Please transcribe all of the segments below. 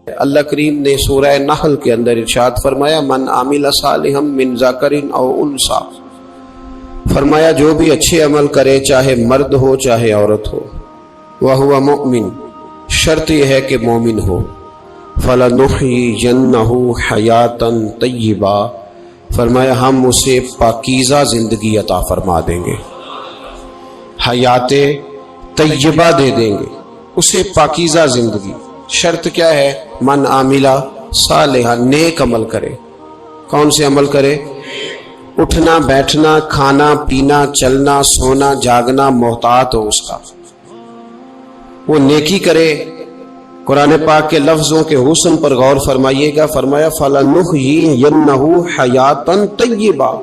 اللہ کریم نے سورہ نحل کے اندر ارشاد فرمایا من عامل صالحا من ذکر او انثی، فرمایا جو بھی اچھے عمل کرے چاہے مرد ہو چاہے عورت ہو، وہو مؤمن، شرط یہ ہے کہ مومن ہو، فلنحیینہ حیاتا طیبہ، فرمایا ہم اسے پاکیزہ زندگی عطا فرما دیں گے، حیات طیبہ دے دیں گے اسے، پاکیزہ زندگی۔ شرط کیا ہے؟ من عاملہ صالحا، نیک عمل کرے۔ کون سے عمل کرے؟ اٹھنا بیٹھنا کھانا پینا چلنا سونا جاگنا محتاط ہو اس کا، وہ نیکی کرے۔ قرآن پاک کے لفظوں کے حسن پر غور فرمائیے گا، فرمایا فَلَنُحْيِيَنَّهُ حَيَاتًا طَيِّبًا،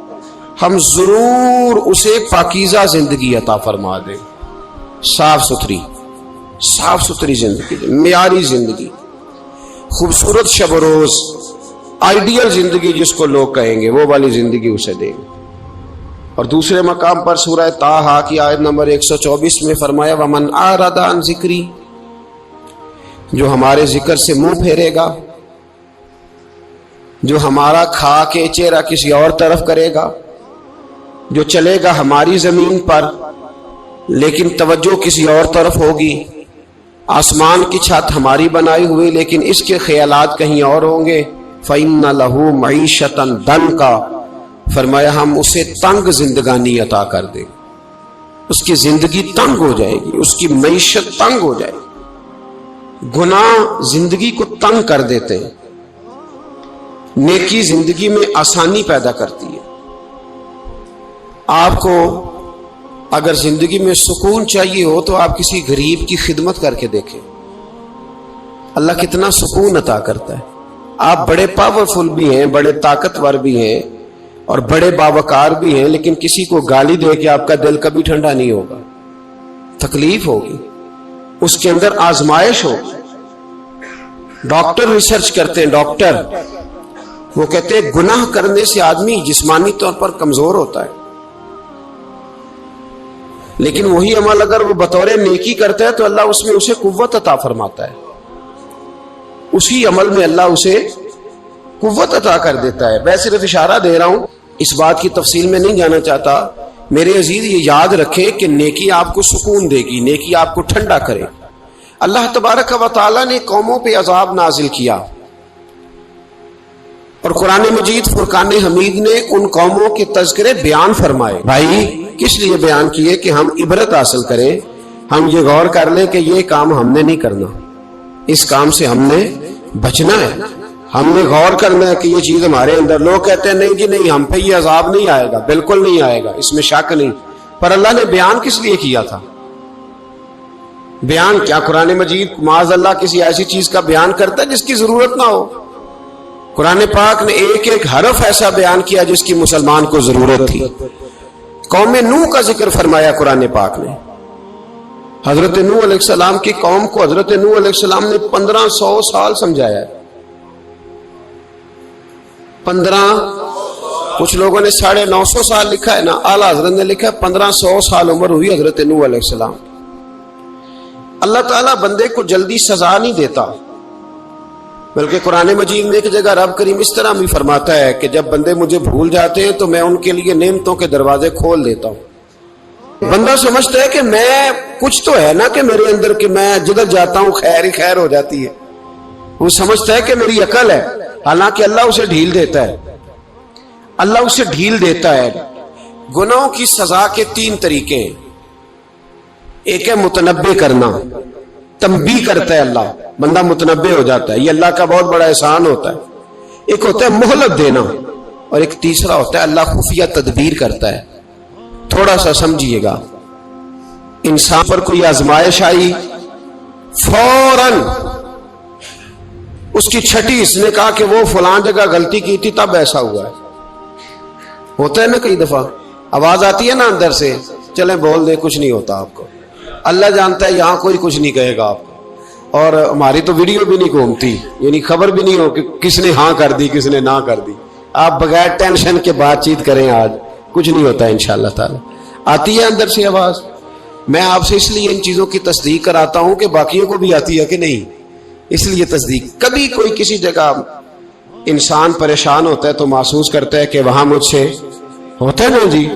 ہم ضرور اسے پاکیزہ زندگی عطا فرما دیں، صاف ستھری زندگی، معیاری زندگی، خوبصورت شب و روز، آئیڈیل زندگی جس کو لوگ کہیں گے، وہ والی زندگی اسے دیں گے۔ اور دوسرے مقام پر سورہ طٰہٰ کی آیت نمبر 124 میں فرمایا وَمَنْ أَعْرَضَ عَنْ ذِكْرِی، جو ہمارے ذکر سے منہ پھیرے گا، جو ہمارا کھا کے چہرہ کسی اور طرف کرے گا، جو چلے گا ہماری زمین پر لیکن توجہ کسی اور طرف ہوگی، آسمان کی چھت ہماری بنائی ہوئی لیکن اس کے خیالات کہیں اور ہوں گے، فَإِنَّ لَهُ مَعِيشَةً ضَنْكًا، فرمایا ہم اسے تنگ زندگانی عطا کر دیں، اس کی زندگی تنگ ہو جائے گی، اس کی معیشت تنگ ہو جائے گی۔ گناہ زندگی کو تنگ کر دیتے ہیں، نیکی زندگی میں آسانی پیدا کرتی ہے۔ آپ کو اگر زندگی میں سکون چاہیے ہو تو آپ کسی غریب کی خدمت کر کے دیکھیں، اللہ کتنا سکون عطا کرتا ہے۔ آپ بڑے پاورفل بھی ہیں، بڑے طاقتور بھی ہیں اور بڑے باوقار بھی ہیں، لیکن کسی کو گالی دے کے آپ کا دل کبھی ٹھنڈا نہیں ہوگا، تکلیف ہوگی، اس کے اندر آزمائش ہوگی۔ ڈاکٹر ریسرچ کرتے ہیں، ڈاکٹر وہ کہتے ہیں گناہ کرنے سے آدمی جسمانی طور پر کمزور ہوتا ہے، لیکن وہی عمل اگر وہ بطور نیکی کرتا ہے تو اللہ اس میں اسے قوت عطا فرماتا ہے، اسی عمل میں اللہ اسے قوت عطا کر دیتا ہے۔ میں صرف اشارہ دے رہا ہوں، اس بات کی تفصیل میں نہیں جانا چاہتا۔ میرے عزیز یہ یاد رکھیں کہ نیکی آپ کو سکون دے گی، نیکی آپ کو ٹھنڈا کرے۔ اللہ تبارک و تعالیٰ نے قوموں پہ عذاب نازل کیا اور قرآن مجید فرقان حمید نے ان قوموں کے تذکرے بیان فرمائے۔ بھائی کس لیے بیان کیے؟ کہ ہم عبرت حاصل کریں، ہم یہ غور کر لیں کہ یہ کام ہم نے نہیں کرنا، اس کام سے ہم نے بچنا ہے، ہم نے غور کرنا ہے کہ یہ چیز ہمارے اندر۔ لوگ کہتے ہیں نہیں جی نہیں، ہم پہ یہ عذاب نہیں آئے گا، بالکل نہیں آئے گا، اس میں شک نہیں۔ پر اللہ نے بیان کس لیے کیا تھا؟ بیان کیا قرآن مجید معاذ اللہ کسی ایسی چیز کا بیان کرتا ہے جس کی ضرورت نہ ہو؟ قرآن پاک نے ایک ایک حرف ایسا بیان کیا جس کی مسلمان کو ضرورت تھی۔ قوم نوح کا ذکر فرمایا قرآن پاک نے، حضرت نوح علیہ السلام کی قوم کو حضرت نوح علیہ السلام نے 1500 سال سمجھایا ہے، کچھ لوگوں نے 950 سال لکھا ہے نا، اعلیٰ حضرت نے لکھا ہے 1500 سال عمر ہوئی حضرت نوح علیہ السلام۔ اللہ تعالیٰ بندے کو جلدی سزا نہیں دیتا، بلکہ قرآن مجید میں ایک جگہ رب کریم اس طرح بھی فرماتا ہے کہ جب بندے مجھے بھول جاتے ہیں تو میں ان کے لیے نعمتوں کے دروازے کھول دیتا ہوں۔ بندہ سمجھتا ہے کہ میں کچھ تو ہے نا کہ میرے اندر کہ میں جدھر جاتا ہوں خیر ہی خیر ہو جاتی ہے، وہ سمجھتا ہے کہ میری عقل ہے، حالانکہ اللہ اسے ڈھیل دیتا ہے، اللہ اسے ڈھیل دیتا ہے۔ گناہوں کی سزا کے 3 طریقے ہیں، ایک ہے متنبع کرنا، تنبیہ کرتا ہے اللہ، بندہ متنبع ہو جاتا ہے، یہ اللہ کا بہت بڑا احسان ہوتا ہے۔ ایک ہوتا ہے مہلت دینا، اور ایک تیسرا ہوتا ہے اللہ خفیہ تدبیر کرتا ہے۔ تھوڑا سا سمجھیے گا، انسان پر کوئی آزمائش آئی، فوراً اس کی چھٹی اس نے کہا کہ وہ فلاں جگہ غلطی کی تھی تب ایسا ہوا ہے، ہوتا ہے نا کئی دفعہ، آواز آتی ہے نا اندر سے، چلیں بول دیں کچھ نہیں ہوتا آپ کو، اللہ جانتا ہے یہاں کوئی کچھ نہیں کہے گا آپ کو، اور ہماری تو ویڈیو بھی نہیں گھومتی، یعنی خبر بھی نہیں ہو کہ کس نے ہاں کر دی کس نے نہ کر دی۔ آپ بغیر ٹینشن کے بات چیت کریں، آج کچھ نہیں ہوتا انشاءاللہ تعالی۔ آتی ہے اندر سے آواز، میں آپ سے اس لیے ان چیزوں کی تصدیق کراتا ہوں کہ باقیوں کو بھی آتی ہے کہ نہیں، اس لیے تصدیق. کبھی کوئی کسی جگہ انسان پریشان ہوتا ہے تو محسوس کرتا ہے کہ وہاں مجھ سے ہوتا ہے نا جی.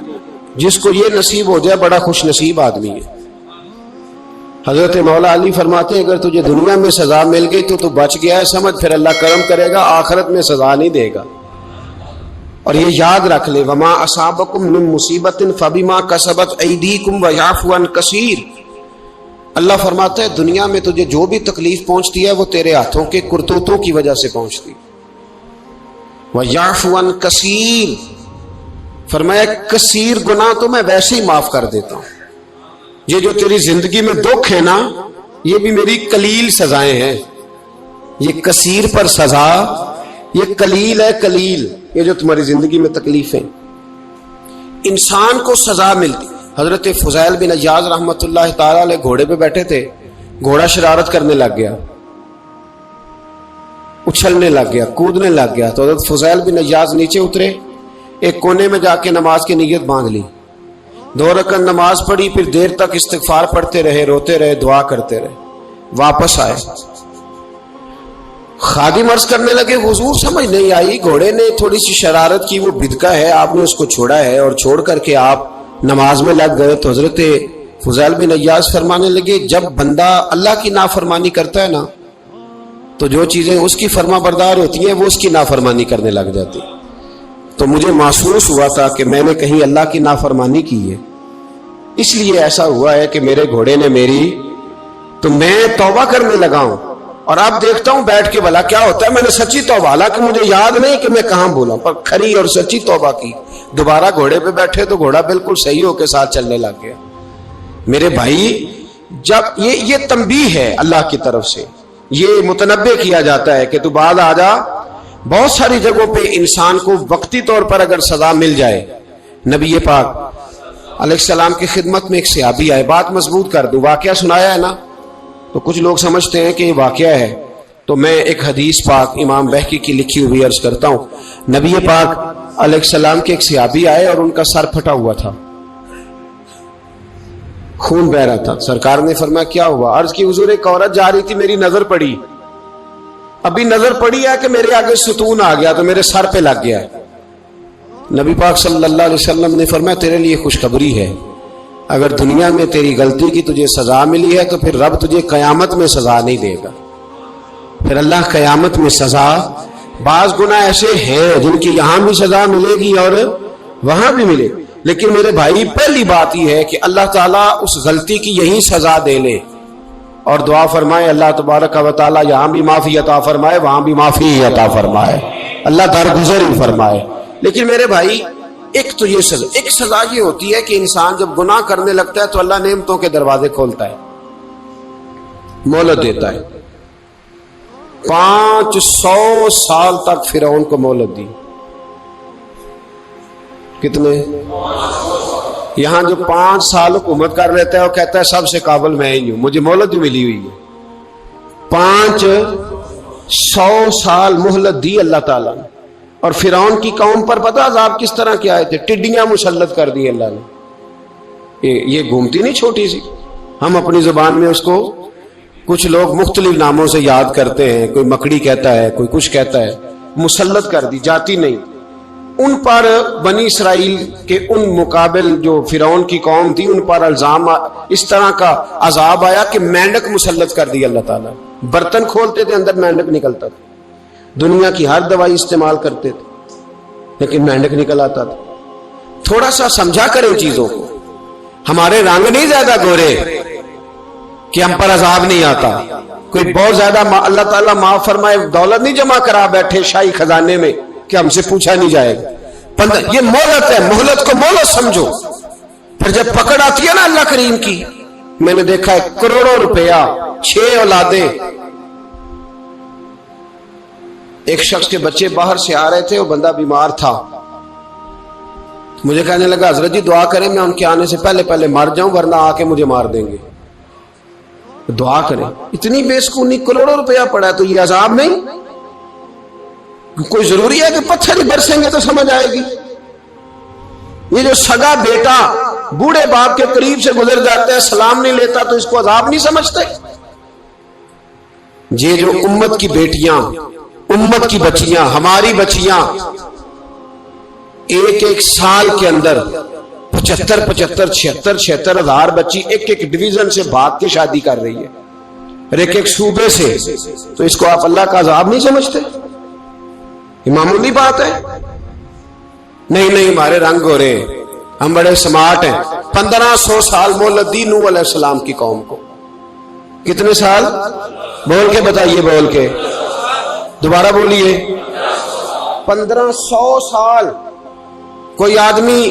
جس کو یہ نصیب ہو جائے بڑا خوش نصیب آدمی ہے. حضرت مولا علی فرماتے ہیں اگر تجھے دنیا میں سزا مل گئی تو بچ گیا ہے سمجھ, پھر اللہ کرم کرے گا, آخرت میں سزا نہیں دے گا. اور یہ یاد رکھ لے, وما اصابکم من مصیبت فبما کسبت ایدیکم ویعفو عن کثیر. اللہ فرماتا ہے دنیا میں تجھے جو بھی تکلیف پہنچتی ہے وہ تیرے ہاتھوں کے کرتوتوں کی وجہ سے پہنچتی. ویعفو عن کثیر, فرمایا کثیر گناہ تو میں ویسے ہی معاف کر دیتا ہوں. یہ جو تیری زندگی میں دکھ ہے نا, یہ بھی میری قلیل سزائیں ہیں. یہ کثیر پر سزا, یہ قلیل ہے قلیل. یہ جو تمہاری زندگی میں تکلیفیں انسان کو سزا ملتی. حضرت فضیل بن عیاض رحمۃ اللہ تعالی علیہ گھوڑے پہ بیٹھے تھے, گھوڑا شرارت کرنے لگ گیا, اچھلنے لگ گیا, کودنے لگ گیا. تو حضرت فضیل بن عیاض نیچے اترے, ایک کونے میں جا کے نماز کی نیت باندھ لی, 2 رکعت نماز پڑھی, پھر دیر تک استغفار پڑھتے رہے, روتے رہے, دعا کرتے رہے. واپس آئے, خادم عرض کرنے لگے حضور سمجھ نہیں آئی, گھوڑے نے تھوڑی سی شرارت کی, وہ بدکا ہے, آپ نے اس کو چھوڑا ہے اور چھوڑ کر کے آپ نماز میں لگ گئے. تو حضرت فضیل بن عیاض فرمانے لگے جب بندہ اللہ کی نافرمانی کرتا ہے نا تو جو چیزیں اس کی فرما بردار ہوتی ہیں وہ اس کی نافرمانی کرنے لگ جاتی. تو مجھے محسوس ہوا تھا کہ میں نے کہیں اللہ کی نافرمانی کی ہے, اس لیے ایسا ہوا ہے کہ میرے گھوڑے نے میری, تو میں توبہ کرنے لگا ہوں. اور اب دیکھتا ہوں بیٹھ کے بھلا کیا ہوتا ہے. میں نے سچی توبہ, حالانکہ مجھے یاد نہیں کہ میں کہاں بولا, پر کھری اور سچی توبہ کی. دوبارہ گھوڑے پہ بیٹھے تو گھوڑا بالکل صحیح ہو کے ساتھ چلنے لگ گیا. میرے بھائی جب یہ تنبیہ ہے اللہ کی طرف سے, یہ متنبہ کیا جاتا ہے کہ تو بعد آ جا. بہت ساری جگہوں پہ انسان کو وقتی طور پر اگر سزا مل جائے, نبی پاک علیہ السلام کی خدمت میں ایک صحابی آئے, بات مضبوط کر دوں, واقعہ سنایا ہے نا تو کچھ لوگ سمجھتے ہیں کہ یہ واقعہ ہے, تو میں ایک حدیث پاک امام بہقی کی لکھی ہوئی عرض کرتا ہوں. نبی پاک علیہ السلام کے ایک صحابی آئے اور ان کا سر پھٹا ہوا تھا, خون بہ رہا تھا. سرکار نے فرمایا کیا ہوا؟ عرض کی حضور ایک عورت جا رہی تھی, میری نظر پڑی, ابھی نظر پڑی ہے کہ میرے آگے ستون آ گیا تو میرے سر پہ لگ گیا. نبی پاک صلی اللہ علیہ وسلم نے فرمایا تیرے لیے خوشخبری ہے, اگر دنیا میں تیری غلطی کی تجھے سزا ملی ہے تو پھر رب تجھے قیامت میں سزا نہیں دے گا. پھر اللہ قیامت میں سزا, بعض گناہ ایسے ہیں جن کی یہاں بھی سزا ملے گی اور وہاں بھی ملے, لیکن میرے بھائی پہلی بات یہ ہے کہ اللہ تعالیٰ اس غلطی کی یہی سزا دے لے اور دعا فرمائے اللہ تبارک و تعالیٰ یہاں بھی معافی عطا فرمائے, وہاں بھی معافی عطا فرمائے, اللہ درگزر ہی فرمائے. لیکن میرے بھائی ایک تو یہ سزا, ایک سزا یہ ہوتی ہے کہ انسان جب گناہ کرنے لگتا ہے تو اللہ نعمتوں کے دروازے کھولتا ہے, مہلت دیتا ہے. 500 سال تک فرعون کو مہلت دی. کتنے؟ یہاں جو 5 سال حکومت کر لیتا ہے وہ کہتا ہے سب سے قابل میں ہی ہوں, مجھے مہلت بھی ملی ہوئی ہے. 500 سال مہلت دی اللہ تعالیٰ نے. اور فرعون کی قوم پر پتہ عذاب کس طرح کے آئے تھے؟ ٹڈیاں مسلط کر دی اللہ نے. یہ گھومتی نہیں چھوٹی سی, ہم اپنی زبان میں اس کو کچھ لوگ مختلف ناموں سے یاد کرتے ہیں, کوئی مکڑی کہتا ہے, کوئی کچھ کہتا ہے. مسلط کر دی, جاتی نہیں. ان پر بنی اسرائیل کے ان مقابل جو فرعون کی قوم تھی ان پر الزام اس طرح کا عذاب آیا کہ مینڈک مسلط کر دی اللہ تعالیٰ. برتن کھولتے تھے اندر مینڈک نکلتا تھا, دنیا کی ہر دوائی استعمال کرتے تھے لیکن مینڈک نکل آتا تھا. تھوڑا سا سمجھا کریں چیزوں کو. ہمارے رنگ نہیں زیادہ گورے کہ ہم پر عذاب نہیں آتا. کوئی بہت زیادہ اللہ تعالیٰ معاف فرمائے دولت نہیں جمع کرا بیٹھے شاہی خزانے میں کہ ہم سے پوچھا نہیں جائے گا. یہ مہلت ہے, مہلت کو مہلت سمجھو. پھر جب پکڑ آتی ہے نا اللہ کریم کی, میں نے دیکھا ہے کروڑوں روپیہ, 6 اولادیں. ایک شخص کے بچے باہر سے آ رہے تھے, وہ بندہ بیمار تھا, مجھے کہنے لگا حضرت جی دعا کریں میں ان کے آنے سے پہلے مر جاؤں ورنہ آ کے مجھے مار دیں گے. دعا کریں. اتنی بے سکونی, کروڑوں روپیہ پڑا ہے تو یہ عذاب نہیں؟ کوئی ضروری ہے کہ پتھر ہی برسیں گے تو سمجھ آئے گی؟ یہ جو سگا بیٹا بوڑھے باپ کے قریب سے گزر جاتا ہے, سلام نہیں لیتا تو اس کو عذاب نہیں سمجھتے؟ یہ جو امت کی بیٹیاں، امت کی بچیاں، ہماری بچیاں ایک ایک سال کے اندر 75 76 ہزار بچی ایک ایک ڈویژن سے بھاگ کے شادی کر رہی ہے، اور ایک ایک صوبے سے، تو اس کو آپ اللہ کا عذاب نہیں سمجھتے؟ یہ معمولی بات ہے؟ نہیں ہمارے رنگ ہو رہے ہیں، ہم بڑے سمارٹ ہیں۔ 1500 سال مہلت دی نوح علیہ السلام کی قوم کو۔ کتنے سال؟ بول کے بتائیے، بول کے دوبارہ بولیے۔ 1500 سال۔ کوئی آدمی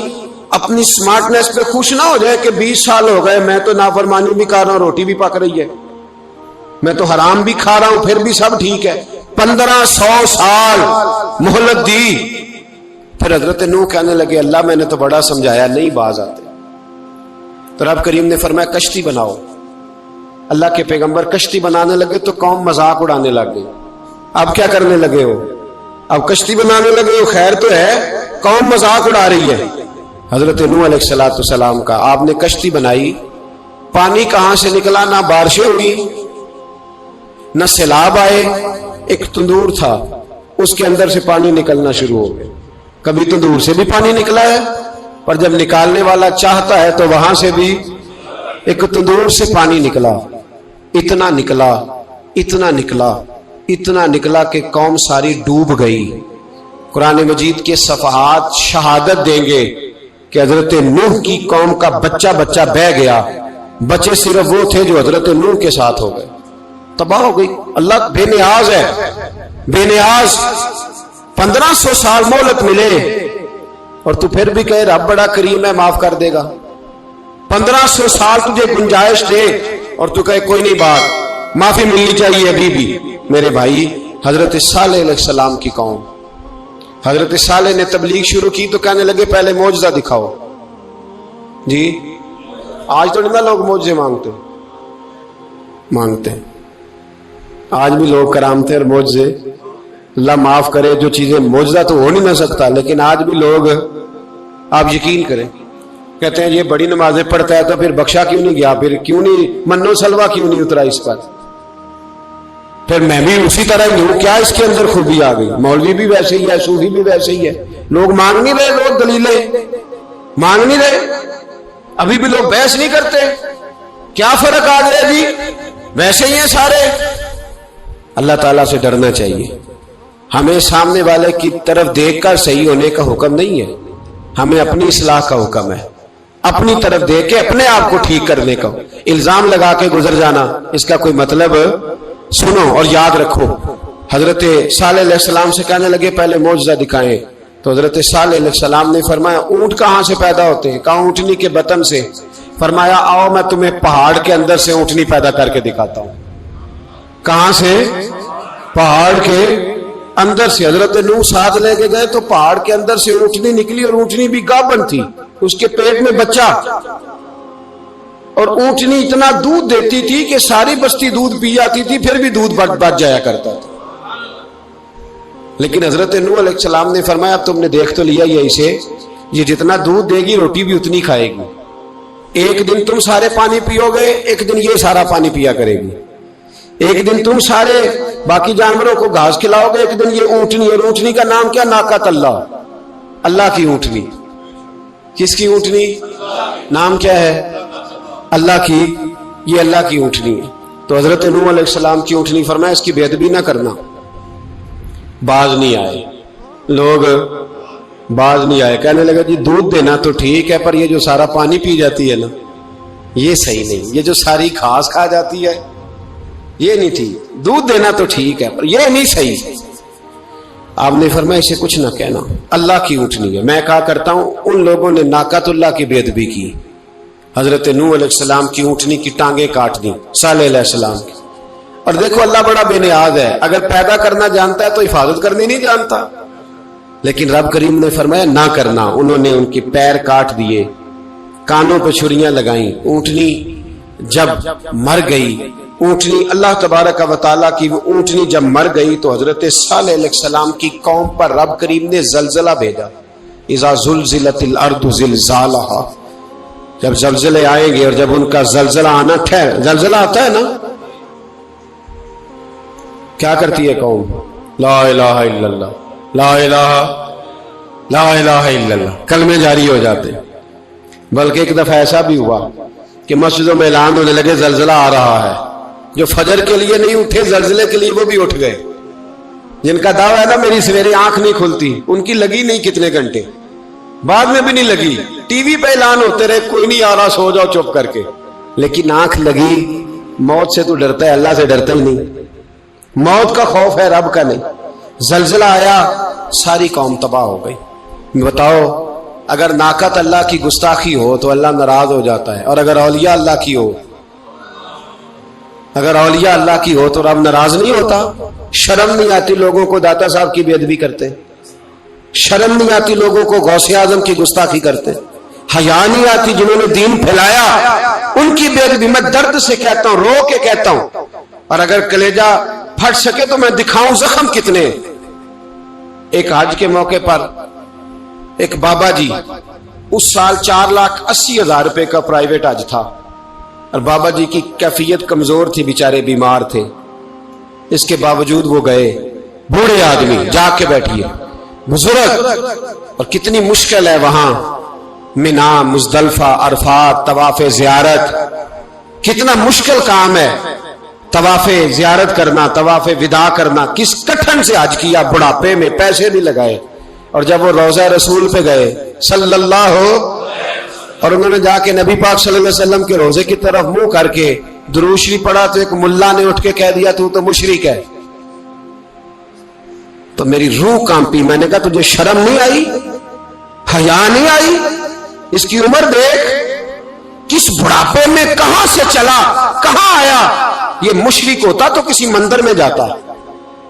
اپنی سمارٹنس پہ خوش نہ ہو جائے کہ 20 سال ہو گئے میں تو نافرمانی بھی کر رہا ہوں، روٹی بھی پک رہی ہے، میں تو حرام بھی کھا رہا ہوں، پھر بھی سب ٹھیک ہے۔ 1500 سال مہلت دی۔ پھر حضرت نوح کہنے لگے اللہ میں نے تو بڑا سمجھایا، نہیں باز آتے۔ تو رب کریم نے فرمایا کشتی بناؤ۔ اللہ کے پیغمبر کشتی بنانے لگے تو قوم مذاق اڑانے لگ گئی۔ اب کیا کرنے لگے ہو؟ اب کشتی بنانے لگے ہو، خیر تو ہے، قوم مذاق اڑا رہی ہے۔ حضرت نوح علیہ السلام کا آپ نے کشتی بنائی، پانی کہاں سے نکلا؟ نہ بارشیں ہوئی، نہ سیلاب آئے، ایک تندور تھا اس کے اندر سے پانی نکلنا شروع ہو گیا۔ کبھی تندور سے بھی پانی نکلا ہے، پر جب نکالنے والا چاہتا ہے تو وہاں سے بھی ایک تندور سے پانی نکلا۔ اتنا نکلا، اتنا نکلا، اتنا نکلا کہ قوم ساری ڈوب گئی۔ قرآن مجید کے صفحات شہادت دیں گے کہ حضرت نوح کی قوم کا بچہ بچہ بہ گیا، بچے صرف وہ تھے جو حضرت نوح کے ساتھ ہو گئے، تباہ ہو گئی۔ اللہ بے نیاز ہے، بے نیاز۔ 1500 سال مہلت ملے اور تو پھر بھی کہے رب بڑا کریم ہے، معاف کر دے گا۔ 1500 سال تجھے گنجائش دے اور تو کہے کوئی نہیں، بات معافی ملنی چاہیے ابھی بھی۔ میرے بھائی، حضرت صالح علیہ السلام کی قوم، حضرت صالح نے تبلیغ شروع کی تو کہنے لگے پہلے معجزہ دکھاؤ۔ جی آج تو نہیں لوگ معجزے مانگتے ہیں، آج بھی لوگ کرامتے اور معجزے، اللہ معاف کرے، جو چیزیں معجزہ تو ہو نہیں نہ سکتا، لیکن آج بھی لوگ، آپ یقین کریں، کہتے ہیں یہ بڑی نمازیں پڑھتا ہے تو پھر بخشا کیوں نہیں گیا، پھر کیوں نہیں منو سلوا کیوں نہیں اترا اس پر، پھر میں بھی اسی طرح ہی ہوں، کیا اس کے اندر خوبی آ گئی؟ مولوی بھی ویسے ہی ہے، صوفی بھی ویسے ہی ہے، لوگ مانگ نہیں رہے، لوگ دلیلیں مانگ نہیں رہے، ابھی بھی لوگ بحث نہیں کرتے، کیا فرق آ گیا جی؟ ویسے ہی ہیں سارے۔ اللہ تعالیٰ سے ڈرنا چاہیے، ہمیں سامنے والے کی طرف دیکھ کر صحیح ہونے کا حکم نہیں ہے، ہمیں اپنی اصلاح کا حکم ہے، اپنی طرف دیکھ کے اپنے آپ کو ٹھیک کرنے کا۔ الزام لگا کے گزر جانا اس کا کوئی مطلب؟ سنو اور یاد رکھو، حضرت صالح علیہ السلام سے کہنے لگے پہلے معجزہ دکھائیں، تو حضرت صالح علیہ السلام نے فرمایا اونٹ کہاں سے پیدا ہوتے ہیں؟ کہا اونٹنی کے بطن سے۔ فرمایا آؤ میں تمہیں پہاڑ کے اندر سے اونٹنی پیدا کر کے دکھاتا ہوں۔ کہاں سے؟ پہاڑ کے اندر سے۔ حضرت نوح ساتھ لے کے گئے تو پہاڑ کے اندر سے اونٹنی نکلی، اور اونٹنی بھی گابن تھی، اس کے پیٹ میں بچہ، اور اونٹنی اتنا دودھ دیتی تھی کہ ساری بستی دودھ پی جاتی تھی، پھر بھی دودھ بچ جایا کرتا تھا۔ لیکن حضرت نوح علیہ السلام نے فرمایا اب تم نے دیکھ تو لیا یہ اسے، یہ جتنا دودھ دے گی روٹی بھی اتنی کھائے گی، ایک دن تم سارے پانی پیو گے، ایک دن یہ سارا پانی پیا کرے گی، ایک دن تم سارے باقی جانوروں کو گھاس کھلاؤ گے، ایک دن یہ اونٹنی، اور اونٹنی کا نام کیا؟ ناقۃ اللہ، اللہ کی اونٹنی۔ کس کی اونٹنی؟ نام کیا ہے؟ اللہ کی، یہ اللہ کی اونٹنی ہے۔ تو حضرت نوح علیہ السلام کی اونٹنی، فرمایا اس کی بے ادبی نہ کرنا۔ باز نہیں آئے لوگ، باز نہیں آئے، کہنے لگا جی دودھ دینا تو ٹھیک ہے، پر یہ جو سارا پانی پی جاتی ہے نا یہ صحیح نہیں، یہ جو ساری گھاس کھا جاتی ہے یہ نہیں ٹھیک، دودھ دینا تو ٹھیک ہے پر یہ نہیں صحیح۔ آپ نے فرمایا اسے کچھ نہ کہنا، اللہ کی اونٹنی ہے۔ میں کہا کرتا ہوں ان لوگوں نے ناقۃ اللہ کی بے ادبی کی، حضرت نوح علیہ السلام کی اونٹنی کی ٹانگیں کاٹ دی، صالح علیہ السلام کی۔ اور دیکھو اللہ بڑا بے نیاز ہے، اگر پیدا کرنا جانتا ہے تو حفاظت کرنی نہیں جانتا، لیکن رب کریم نے فرمایا نہ کرنا۔ انہوں نے ان کی پیر کاٹ دیے، کانوں پہ چھریاں لگائیں۔ اونٹنی جب مر گئی، اونٹنی اللہ تبارک و تعالیٰ کی وہ اونٹنی جب مر گئی تو حضرت صالح علیہ السلام کی قوم پر رب کریم نے زلزلہ بھیجا۔ اذا زلزلت الارض زلزالہا، جب زلزلے آئیں گے اور جب ان کا زلزلہ آنا ٹھہر، زلزلہ آتا ہے نا کیا کرتی ہے قوم؟ لا الہ الا اللہ، لا الہ الا اللہ، کلمے جاری ہو جاتے۔ بلکہ ایک دفعہ ایسا بھی ہوا کہ مسجدوں میں اعلان ہونے لگے زلزلہ آ رہا ہے، جو فجر کے لیے نہیں اٹھے زلزلے کے لیے وہ بھی اٹھ گئے۔ جن کا دعویٰ ہے نا میری سویرے آنکھ نہیں کھلتی، ان کی لگی نہیں کتنے گھنٹے، بعد میں بھی نہیں لگی، ٹی وی پہ اعلان ہوتے رہے کوئی نہیں آ رہا، سو جاؤ چپ کر کے، لیکن آنکھ لگی۔ موت سے تو ڈرتا ہے، اللہ سے ڈرتا ہی نہیں، موت کا خوف ہے رب کا نہیں۔ زلزلہ آیا، ساری قوم تباہ ہو گئی۔ بتاؤ اگر ناقت اللہ کی گستاخی ہو تو اللہ ناراض ہو جاتا ہے، اور اگر اولیاء اللہ کی ہو، اگر اولیاء اللہ کی ہو تو رب ناراض نہیں ہوتا؟ شرم نہیں آتی لوگوں کو داتا صاحب کی بے ادبی کرتے؟ شرم نہیں آتی لوگوں کو غوث اعظم کی گستاخی کرتے؟ حیا نہیں آتی جنہوں نے دین پھیلایا ان کی بے ادبی؟ میں درد سے کہتا ہوں، رو کے کہتا ہوں، اور اگر کلیجہ پھٹ سکے تو میں دکھاؤں زخم کتنے۔ ایک حج کے موقع پر ایک بابا جی، اس سال 4,80,000 روپے کا پرائیویٹ حج تھا، اور بابا جی کی کیفیت کمزور تھی، بیچارے بیمار تھے، اس کے باوجود وہ گئے۔ بوڑھے آدمی، جا کے بیٹھیے، بزرگ، اور کتنی مشکل ہے وہاں منا، مزدلفہ، عرفات، طواف زیارت، کتنا مشکل کام ہے طواف زیارت کرنا، طواف وداع کرنا۔ کس کٹھن سے حج کیا، بڑھاپے میں، پیسے بھی لگائے، اور جب وہ روضہ رسول پہ گئے صلی اللہ اور انہوں نے جا کے نبی پاک صلی اللہ علیہ وسلم کے روزے کی طرف منہ کر کے درود شریف پڑھا تو ایک ملا نے اٹھ کے کہہ دیا تو مشرک ہے۔ تو میری روح کانپی، میں نے کہا تجھے شرم نہیں آئی، حیا نہیں آئی؟ اس کی عمر دیکھ، کس بڑھاپے میں کہاں سے چلا، کہاں آیا۔ یہ مشرک ہوتا تو کسی مندر میں جاتا،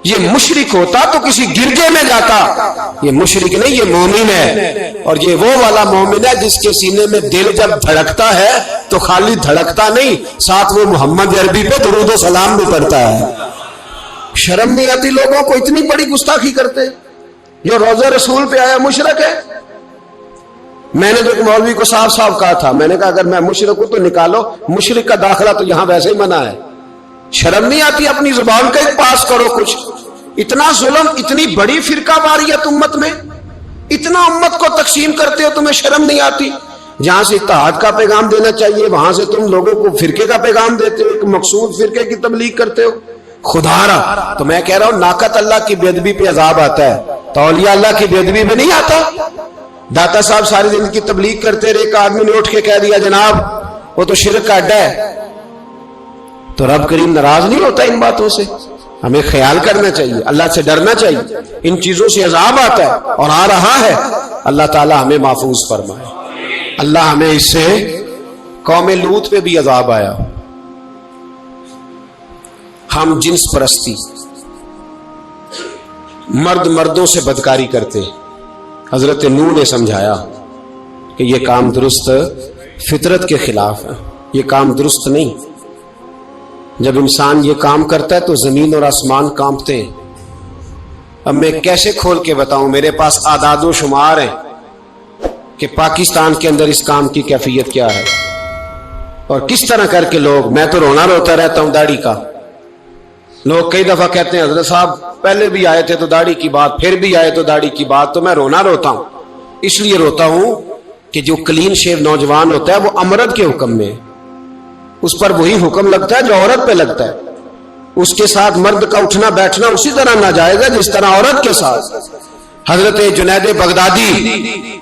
یہ مشرک ہوتا تو کسی گرجے میں جاتا، یہ مشرک نہیں، یہ مومن ہے۔ اور یہ وہ والا مومن ہے جس کے سینے میں دل جب دھڑکتا ہے تو خالی دھڑکتا نہیں، ساتھ وہ محمد عربی پہ درود و سلام بھی پڑھتا ہے۔ شرم نہیں آتی لوگوں کو؟ اتنی بڑی گستاخی کرتے، جو روزہ رسول پہ آیا مشرک ہے۔ میں نے تو ایک مولوی کو صاف صاف کہا تھا، میں نے کہا اگر میں مشرک ہوں تو نکالو، مشرک کا داخلہ تو یہاں ویسے ہی منع ہے۔ شرم نہیں آتی؟ اپنی زبان کا ایک پاس کرو کچھ۔ اتنا ظلم، اتنی بڑی فرقہ واریت امت میں، اتنا امت کو تقسیم کرتے ہو، تمہیں شرم نہیں آتی؟ جہاں سے اتحاد کا پیغام دینا چاہیے وہاں سے تم لوگوں کو فرقے کا پیغام دیتے ہو، ایک مقصود فرقے کی تبلیغ کرتے ہو۔ خدا را، تو میں کہہ رہا ہوں ناقت اللہ کی بے ادبی پہ عذاب آتا ہے، تو اولیاء اللہ کی بے ادبی پہ نہیں آتا؟ داتا صاحب ساری دن کی تبلیغ کرتے رہے، ایک آدمی نے اٹھ کے کہہ دیا جناب وہ تو شرک کا اڈا ہے، تو رب کریم ناراض نہیں ہوتا ان باتوں سے؟ ہمیں خیال کرنا چاہیے، اللہ سے ڈرنا چاہیے، ان چیزوں سے عذاب آتا ہے اور آ رہا ہے۔ اللہ تعالی ہمیں محفوظ فرمائے۔ اللہ ہمیں اس سے، قوم لوط پہ بھی عذاب آیا، ہم جنس پرستی، مرد مردوں سے بدکاری کرتے۔ حضرت نوح نے سمجھایا کہ یہ کام درست فطرت کے خلاف ہے، یہ کام درست نہیں۔ جب انسان یہ کام کرتا ہے تو زمین اور آسمان کانپتے ہیں۔ اب میں کیسے کھول کے بتاؤں، میرے پاس اعداد و شمار ہیں کہ پاکستان کے اندر اس کام کی کیفیت کیا ہے، اور کس طرح کر کے لوگ، میں تو رونا روتا رہتا ہوں داڑھی کا۔ لوگ کئی دفعہ کہتے ہیں حضرت صاحب پہلے بھی آئے تھے تو داڑھی کی بات، پھر بھی آئے تو داڑھی کی بات، تو میں رونا روتا ہوں۔ اس لیے روتا ہوں کہ جو کلین شیو نوجوان ہوتا ہے وہ امرد کے حکم میں، اس پر وہی حکم لگتا ہے جو عورت پہ لگتا ہے۔ اس کے ساتھ مرد کا اٹھنا بیٹھنا اسی طرح ناجائز ہے جس طرح عورت کے ساتھ۔ حضرت جنید بغدادی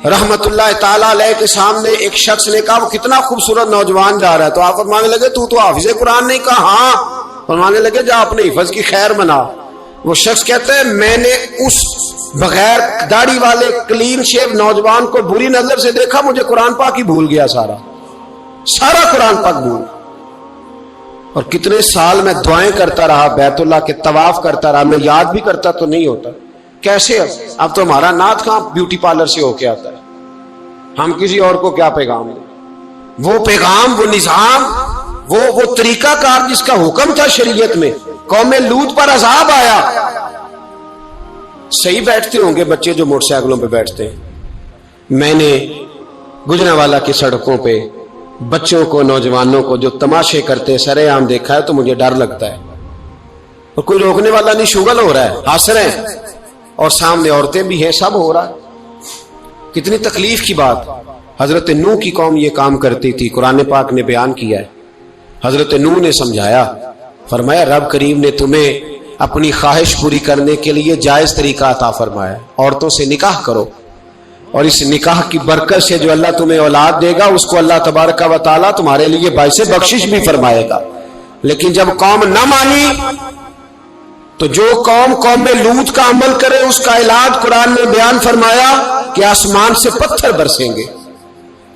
رحمت اللہ تعالی علیہ کے سامنے ایک شخص نے کہا وہ کتنا خوبصورت نوجوان جا رہا ہے، تو آپ فرمانے لگے تو حافظ قرآن نہیں؟ کہا ہاں۔ فرمانے لگے جا اپنے حفظ کی خیر منا۔ وہ شخص کہتا ہے میں نے اس بغیر داڑھی والے کلین شیو نوجوان کو بری نظر سے دیکھا، مجھے قرآن پاک ہی بھول گیا، سارا قرآن پاک بھول۔ اور کتنے سال میں دعائیں کرتا رہا، بیت اللہ کے طواف کرتا رہا، میں یاد بھی کرتا تو نہیں ہوتا۔ کیسے اب تو ہمارا نعت کہاں بیوٹی پارلر سے ہو کے آتا ہے، ہم کسی اور کو کیا پیغام دیں؟ وہ پیغام، وہ نظام، وہ طریقہ کار جس کا حکم تھا شریعت میں، قوم لوط پر عذاب آیا۔ صحیح بیٹھتے ہوں گے بچے جو موٹر سائیکلوں پہ بیٹھتے ہیں، میں نے گجرانوالہ کی سڑکوں پہ بچوں کو، نوجوانوں کو جو تماشے کرتے سرے عام دیکھا ہے تو مجھے ڈر لگتا ہے۔ اور کوئی روکنے والا نہیں، شغل ہو رہا ہے، ہنس رہے ہیں، اور سامنے عورتیں بھی ہیں، سب ہو رہا ہے۔ کتنی تکلیف کی بات۔ حضرت نوح کی قوم یہ کام کرتی تھی، قرآن پاک نے بیان کیا ہے۔ حضرت نوح نے سمجھایا، فرمایا رب کریم نے تمہیں اپنی خواہش پوری کرنے کے لیے جائز طریقہ عطا فرمایا، عورتوں سے نکاح کرو، اور اس نکاح کی برکت سے جو اللہ تمہیں اولاد دے گا اس کو اللہ تبارک و تعالیٰ تمہارے لیے باعث بخشش بھی فرمائے گا۔ لیکن جب قوم نہ مانی تو جو قوم لوط کا عمل کرے اس کا علاج قرآن نے بیان فرمایا کہ آسمان سے پتھر برسیں گے،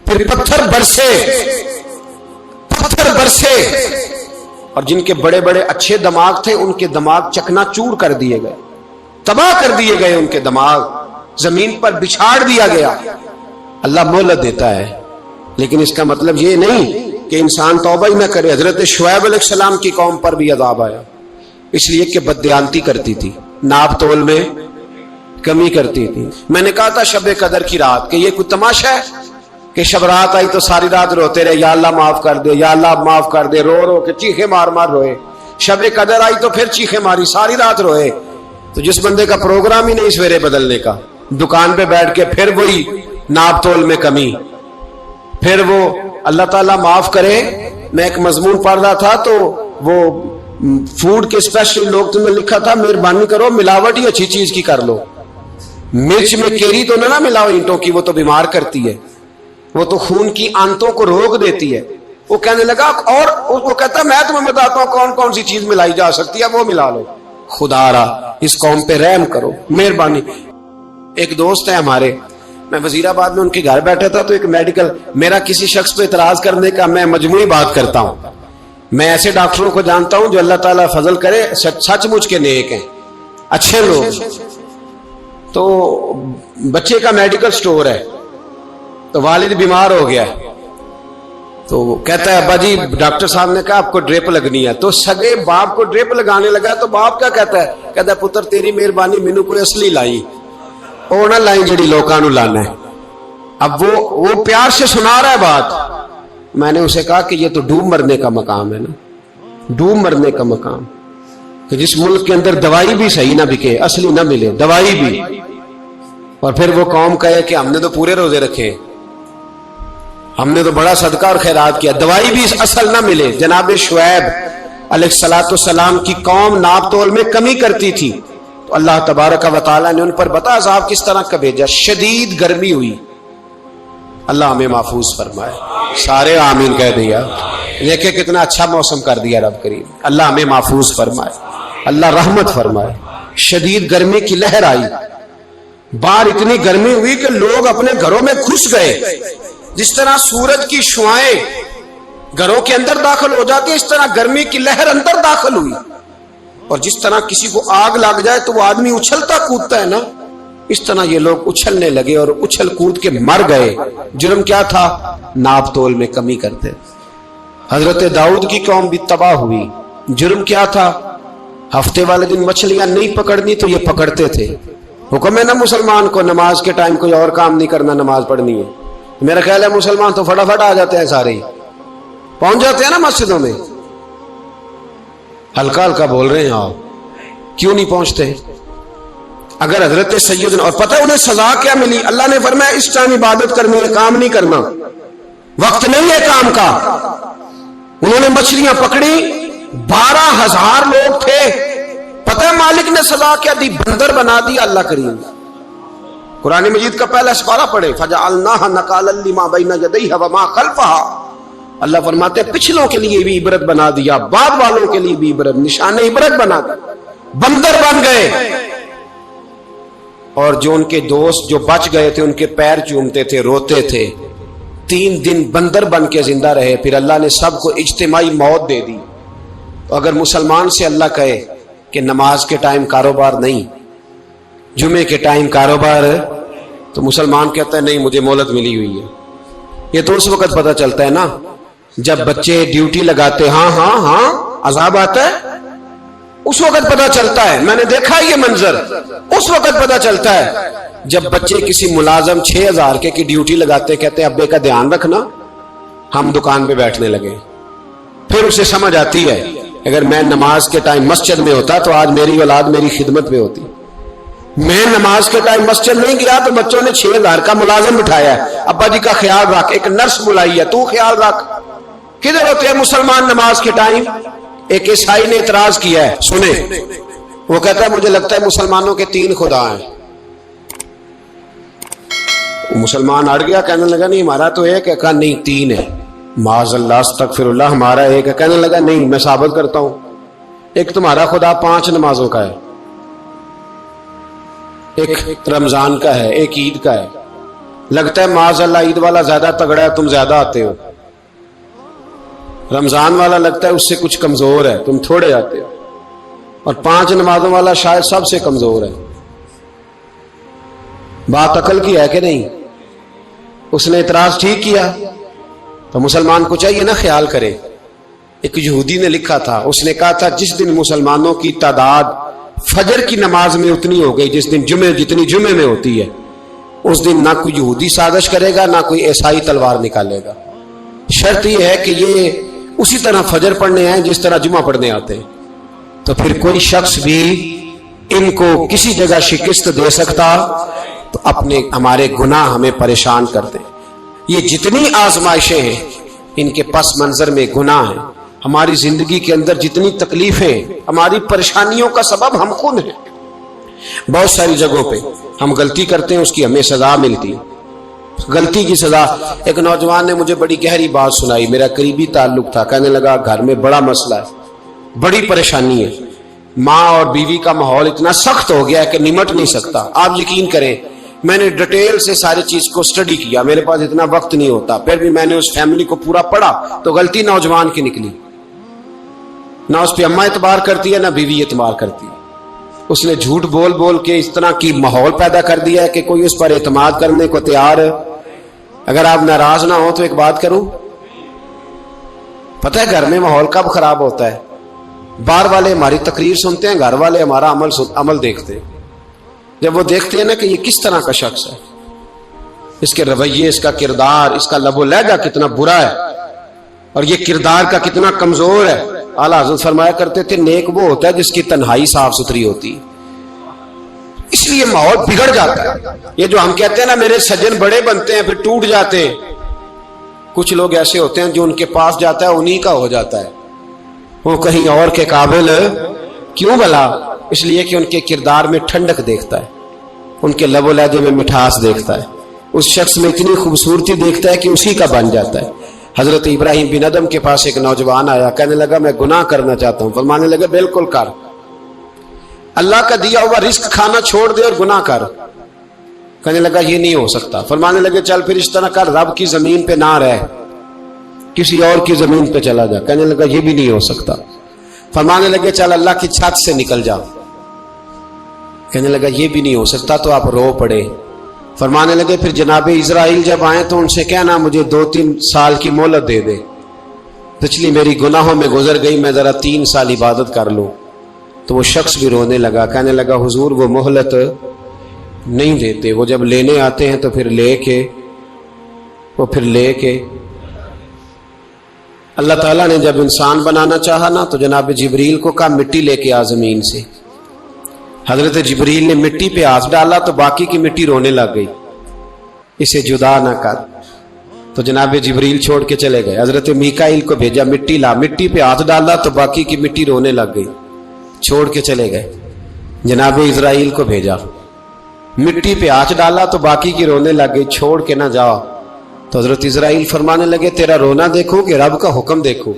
پھر پتھر برسے، اور جن کے بڑے بڑے اچھے دماغ تھے ان کے دماغ چکنا چور کر دیے گئے، تباہ کر دیے گئے، ان کے دماغ زمین پر بچھاڑ دیا گیا۔ اللہ مہلت دیتا ہے، لیکن اس کا مطلب یہ نہیں کہ انسان توبہ ہی نہ کرے۔ حضرت شعیب علیہ السلام کی قوم پر بھی عذاب آیا، اس لیے کہ بددیانتی کرتی تھی، ناپ تول میں کمی کرتی تھی۔ میں نے کہا تھا شب قدر کی رات کہ یہ کوئی تماشا ہے کہ شب رات آئی تو ساری رات روتے رہے، یا اللہ معاف کر دے، یا اللہ معاف کر دے، رو رو کے چیخے مار مار روئے۔ شب قدر آئی تو پھر چیخے ماری، ساری رات روئے۔ تو جس بندے کا پروگرام ہی نہیں سویرے بدلنے کا، دکان پہ بیٹھ کے پھر وہی ناپ تول میں کمی، پھر وہ اللہ تعالیٰ معاف کرے۔ میں ایک مضمون پڑھ رہا تھا تو وہ فوڈ کے اسپیشل لوگ تمہیں لکھا تھا مہربانی کرو ملاوٹ ہی اچھی چیز کی کر لو، مرچ میں کیری تو نہ ملاؤ اینٹوں کی، وہ تو بیمار کرتی ہے، وہ تو خون کی آنتوں کو روک دیتی ہے۔ وہ کہنے لگا، اور وہ کہتا میں تمہیں بتاتا ہوں کون کون سی چیز ملائی جا سکتی ہے، وہ ملا لو۔ خدا را اس قوم پہ رحم کرو، مہربانی۔ ایک دوست ہے ہمارے، میں وزیر آباد میں ان کے گھر بیٹھا تھا تو ایک میڈیکل، میرا کسی شخص پہ اعتراض کرنے کا میں مجموعی بات کرتا ہوں۔ میں ایسے ڈاکٹروں کو جانتا ہوں جو اللہ تعالیٰ فضل کرے سچ مچ کے نیک ہیں، اچھے لوگ۔ تو بچے کا میڈیکل سٹور ہے، تو والد بیمار ہو گیا ہے، تو کہتا ہے ابا جی ڈاکٹر صاحب نے کہا آپ کو ڈرپ لگنی ہے، تو سگے باپ کو ڈرپ لگانے لگا۔ تو باپ کیا کہتا ہے پتر تیری مہربانی، مینوں کوئی اصلی لائی، وہ نہ لائیں جڑی لوکاں نو لانا ہے۔ اب وہ پیار سے سنا رہا ہے بات۔ میں نے اسے کہا کہ یہ تو ڈوب مرنے کا مقام ہے نا، ڈوب مرنے کا مقام، کہ جس ملک کے اندر دوائی بھی صحیح نہ بکے، اصلی نہ ملے دوائی بھی، اور پھر وہ قوم کہے کہ ہم نے تو پورے روزے رکھے، ہم نے تو بڑا صدقہ اور خیرات کیا، دوائی بھی اصل نہ ملے۔ جناب شعیب علیہ السلام کی قوم ناپ تول میں کمی کرتی تھی، تو اللہ تبارک و تعالیٰ نے ان پر بتا عذاب کس طرح کا بھیجا، شدید گرمی ہوئی۔ اللہ ہمیں محفوظ فرمائے، سارے آمین کہہ دیا۔ دیکھیں کتنا اچھا موسم کر دیا رب کریم، اللہ ہمیں محفوظ فرمائے، اللہ رحمت فرمائے۔ شدید گرمی کی لہر آئی، باہر اتنی گرمی ہوئی کہ لوگ اپنے گھروں میں گھس گئے۔ جس طرح سورج کی شعاعیں گھروں کے اندر داخل ہو جاتی ہے، اس طرح گرمی کی لہر اندر داخل ہوئی، اور جس طرح کسی کو آگ لگ جائے تو وہ آدمی اچھلتا کودتا ہے نا، اس طرح یہ لوگ اچھلنے لگے اور اچھل کود کے مر گئے۔ جرم کیا تھا؟ ناپ تول میں کمی کرتے۔ حضرت داؤد کی قوم بھی تباہ ہوئی، جرم کیا تھا؟ ہفتے والے دن مچھلیاں نہیں پکڑنی تو یہ پکڑتے تھے۔ حکم ہے نا مسلمان کو نماز کے ٹائم کوئی اور کام نہیں کرنا، نماز پڑھنی ہے۔ میرا خیال ہے مسلمان تو فٹافٹ آ جاتے ہیں، سارے ہی پہنچ جاتے ہیں نا مسجدوں میں۔ ہلکا ہلکا بول رہے ہیں آپ، کیوں نہیں پہنچتے؟ اگر حضرت سیدنا، اور پتہ انہیں سزا کیا ملی؟ اللہ نے فرمایا اس ٹائم عبادت کرنی ہے، کام نہیں کرنا، وقت نہیں ہے کام کا۔ انہوں نے مچھلیاں پکڑی، 12,000 لوگ تھے، پتہ ہے مالک نے سزا کیا دی؟ بندر بنا دیا اللہ کریم۔ قرآن مجید کا پہلا سپارہ پڑھے، فَجَعَلْنَاهَا نَكَالًا لِمَا بَيْنَ يَدَيْهَا وَمَا خَلْفَهَا۔ اللہ فرماتے ہیں پچھلوں کے لیے بھی عبرت بنا دیا، بعد والوں کے لیے بھی عبرت، نشان عبرت بنا دیا۔ بندر بن گئے، اور جو ان کے دوست جو بچ گئے تھے ان کے پیر چومتے تھے، روتے تھے۔ 3 دن بندر بن کے زندہ رہے، پھر اللہ نے سب کو اجتماعی موت دے دی۔ تو اگر مسلمان سے اللہ کہے کہ نماز کے ٹائم کاروبار نہیں، جمعے کے ٹائم کاروبار، تو مسلمان کہتا ہے نہیں مجھے مہلت ملی ہوئی ہے۔ یہ تو اس وقت پتہ چلتا ہے نا جب بچے ڈیوٹی لگاتے، ہاں عذاب آتا ہے، اس وقت پتہ چلتا ہے۔ میں نے دیکھا یہ منظر، اس وقت پتہ چلتا ہے جب بچے کسی ملازم 6,000 کی ڈیوٹی لگاتے، کہتے ابے کا دھیان رکھنا، ہم دکان پہ بیٹھنے لگے۔ پھر اسے سمجھ آتی ہے اگر میں نماز کے ٹائم مسجد میں ہوتا تو آج میری اولاد میری خدمت میں ہوتی. میں نماز کے ٹائم مسجد نہیں گیا تو بچوں نے 6,000 کا ملازم بٹھایا ہے, ابا جی کا خیال رکھ, ایک نرس بلائی ہے, تو خیال رکھ. کدھر ہوتے ہیں مسلمان نماز کے ٹائم؟ ایک عیسائی نے اعتراض کیا ہے, سنیں. وہ کہتا ہے مجھے لگتا ہے مسلمانوں کے 3 خدا ہیں. مسلمان اڑ گیا, کہنے لگا نہیں ہمارا تو ایک ہے. کہا نہیں 3 ہے. معاذ اللہ استغفر اللہ, ہمارا ایک ہے. کہنے لگا نہیں میں ثابت کرتا ہوں, ایک تمہارا خدا 5 نمازوں کا ہے, ایک رمضان کا ہے, ایک عید کا ہے. لگتا ہے معاذ اللہ عید والا زیادہ تگڑا ہے, تم زیادہ آتے ہو. رمضان والا لگتا ہے اس سے کچھ کمزور ہے, تم تھوڑے آتے ہو. اور 5 نمازوں والا شاید سب سے کمزور ہے. بات عقل کی ہے کہ نہیں؟ اس نے اعتراض ٹھیک کیا. تو مسلمان کو چاہیے نا خیال کرے. ایک یہودی نے لکھا تھا, اس نے کہا تھا جس دن مسلمانوں کی تعداد فجر کی نماز میں اتنی ہو گئی جس دن جتنی جمعے میں ہوتی ہے, اس دن نہ کوئی یہودی سازش کرے گا نہ کوئی عیسائی تلوار نکالے گا. شرط یہ ہے کہ یہ اسی طرح فجر پڑھنے ہیں جس طرح جمعہ پڑھنے آتے ہیں. تو پھر کوئی شخص بھی ان کو کسی جگہ شکست دے سکتا تو اپنے ہمارے گناہ ہمیں پریشان کرتے. یہ جتنی آزمائشیں ہیں ان کے پس منظر میں گناہ ہیں. ہماری زندگی کے اندر جتنی تکلیفیں, ہماری پریشانیوں کا سبب ہم خود ہیں. بہت ساری جگہوں پہ ہم غلطی کرتے ہیں, اس کی ہمیں سزا ملتی ہے. غلطی کی سزا. ایک نوجوان نے مجھے بڑی گہری بات سنائی, میرا قریبی تعلق تھا. کہنے لگا گھر میں بڑا مسئلہ ہے, بڑی پریشانی ہے, ماں اور بیوی کا ماحول اتنا سخت ہو گیا ہے کہ نمٹ نہیں سکتا. آپ یقین کریں میں نے ڈیٹیل سے ساری چیز کو اسٹڈی کیا, میرے پاس اتنا وقت نہیں ہوتا, پھر بھی میں نے اس فیملی کو پورا پڑھا. تو غلطی نوجوان کی نکلی, نہ اس پہ اماں اعتبار کرتی ہے نہ بیوی اعتبار کرتی ہے. اس نے جھوٹ بول بول کے اس طرح کی ماحول پیدا کر دیا ہے کہ کوئی اس پر اعتماد کرنے کو تیار ہے. اگر آپ ناراض نہ ہو تو ایک بات کروں, پتہ ہے گھر میں ماحول کب خراب ہوتا ہے؟ باہر والے ہماری تقریر سنتے ہیں, گھر والے ہمارا عمل دیکھتے ہیں. جب وہ دیکھتے ہیں نا کہ یہ کس طرح کا شخص ہے, اس کے رویے, اس کا کردار, اس کا لب و لہجہ کتنا برا ہے اور یہ کردار کا کتنا کمزور ہے. اعلیٰ حضرت فرمایا کرتے تھے نیک وہ ہوتا ہے جس کی تنہائی صاف ستھری ہوتی ہے. اس لیے ماحول بگڑ جاتا ہے. یہ جو ہم کہتے ہیں نا میرے سجن بڑے بنتے ہیں پھر ٹوٹ جاتے ہیں, کچھ لوگ ایسے ہوتے ہیں جو ان کے پاس جاتا ہے انہی کا ہو جاتا ہے. وہ کہیں اور کے قابل کیوں بھلا؟ اس لیے کہ ان کے کردار میں ٹھنڈک دیکھتا ہے, ان کے لب و لہجے میں مٹھاس دیکھتا ہے, اس شخص میں اتنی خوبصورتی دیکھتا ہے کہ اسی کا بن جاتا ہے. حضرت ابراہیم بن ادم کے پاس ایک نوجوان آیا, کہنے لگا میں گناہ کرنا چاہتا ہوں. فرمانے لگے بالکل کر, اللہ کا دیا ہوا رزق کھانا چھوڑ دے اور گناہ کر. کہنے لگا یہ نہیں ہو سکتا. فرمانے لگے چل پھر اس طرح کر, رب کی زمین پہ نہ رہ, کسی اور کی زمین پہ چلا جا. کہنے لگا یہ بھی نہیں ہو سکتا. فرمانے لگے چل اللہ کی چھت سے نکل جا. کہنے لگا یہ بھی نہیں ہو سکتا. تو آپ رو پڑے. فرمانے لگے پھر جناب اسرائیل جب آئیں تو ان سے کہنا مجھے 2-3 سال کی مہلت دے دے, پچھلی میری گناہوں میں گزر گئی, میں ذرا 3 سال عبادت کر لوں. تو وہ شخص بھی رونے لگا, کہنے لگا حضور وہ مہلت نہیں دیتے, وہ جب لینے آتے ہیں تو پھر لے کے اللہ تعالیٰ نے جب انسان بنانا چاہا نا تو جناب جبریل کو کہا مٹی لے کے آ زمین سے. حضرت جبریل نے مٹی پہ ہاتھ ڈالا تو باقی کی مٹی رونے لگ گئی, اسے جدا نہ کر. تو جناب جبریل چھوڑ کے چلے گئے. حضرت میکائیل کو بھیجا مٹی لا, مٹی پہ ہاتھ ڈالا تو باقی کی مٹی رونے لگ گئی, چھوڑ کے چلے گئے. جناب اسرائیل کو بھیجا, مٹی پہ ہاتھ ڈالا تو باقی کی رونے لگ گئی, چھوڑ کے نہ جاؤ. تو حضرت اسرائیل فرمانے لگے تیرا رونا دیکھو کہ رب کا حکم دیکھو.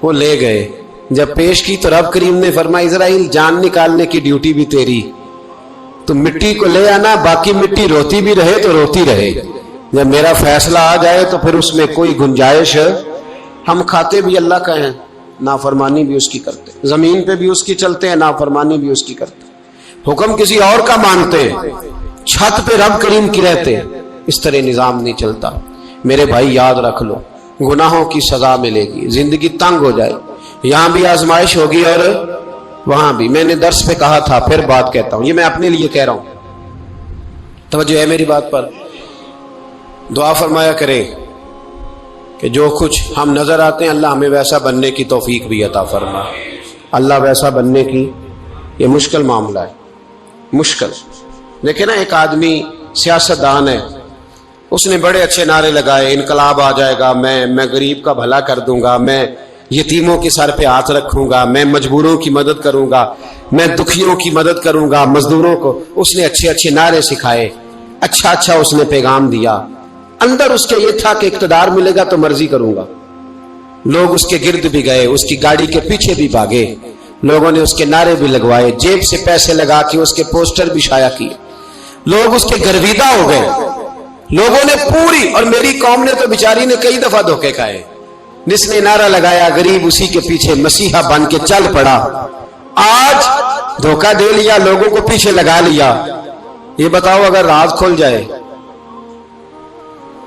وہ لے گئے, جب پیش کی تو رب کریم نے فرمایا اسرائیل جان نکالنے کی ڈیوٹی بھی تیری, تو مٹی کو لے آنا, باقی مٹی روتی بھی رہے تو روتی رہے. جب میرا فیصلہ آ جائے تو پھر اس میں کوئی گنجائش, ہم کھاتے بھی اللہ کا ہیں, نافرمانی بھی اس کی کرتے, زمین پہ بھی اس کی چلتے ہیں, نافرمانی بھی اس کی کرتے, حکم کسی اور کا مانتے ہیں, چھت پہ رب کریم کی رہتے. اس طرح نظام نہیں چلتا. میرے بھائی یاد رکھ لو, گناہوں کی سزا ملے گی, زندگی تنگ ہو جائے, یہاں بھی آزمائش ہوگی اور وہاں بھی. میں نے درس پہ کہا تھا, پھر بات کہتا ہوں, یہ میں اپنے لیے کہہ رہا ہوں, توجہ ہے میری بات پر. دعا فرمایا کرے کہ جو کچھ ہم نظر آتے ہیں اللہ ہمیں ویسا بننے کی توفیق بھی عطا فرما. اللہ ویسا بننے کی یہ مشکل معاملہ ہے, مشکل. دیکھیں نا, ایک آدمی سیاستدان ہے, اس نے بڑے اچھے نعرے لگائے, انقلاب آ جائے گا, میں غریب کا بھلا کر دوں گا, میں یتیموں کے سر پہ ہاتھ رکھوں گا, میں مجبوروں کی مدد کروں گا, میں دکھیوں کی مدد کروں گا, مزدوروں کو. اس نے اچھے اچھے نعرے سکھائے, اچھا اس نے پیغام دیا. اندر اس کے یہ تھا کہ اقتدار ملے گا تو مرضی کروں گا. لوگ اس کے گرد بھی گئے, اس کی گاڑی کے پیچھے بھی بھاگے, لوگوں نے اس کے نعرے بھی لگوائے, جیب سے پیسے لگا کے اس کے پوسٹر بھی شائع کیے. لوگ اس کے گرویدہ ہو گئے, لوگوں نے پوری, اور میری قوم نے تو بیچاری نے کئی دفعہ دھوکے کھائے. جس نے نعرہ لگایا غریب اسی کے پیچھے مسیحا بن کے چل پڑا. آج دھوکہ دے لیا, لوگوں کو پیچھے لگا لیا. یہ بتاؤ اگر راز کھل جائے,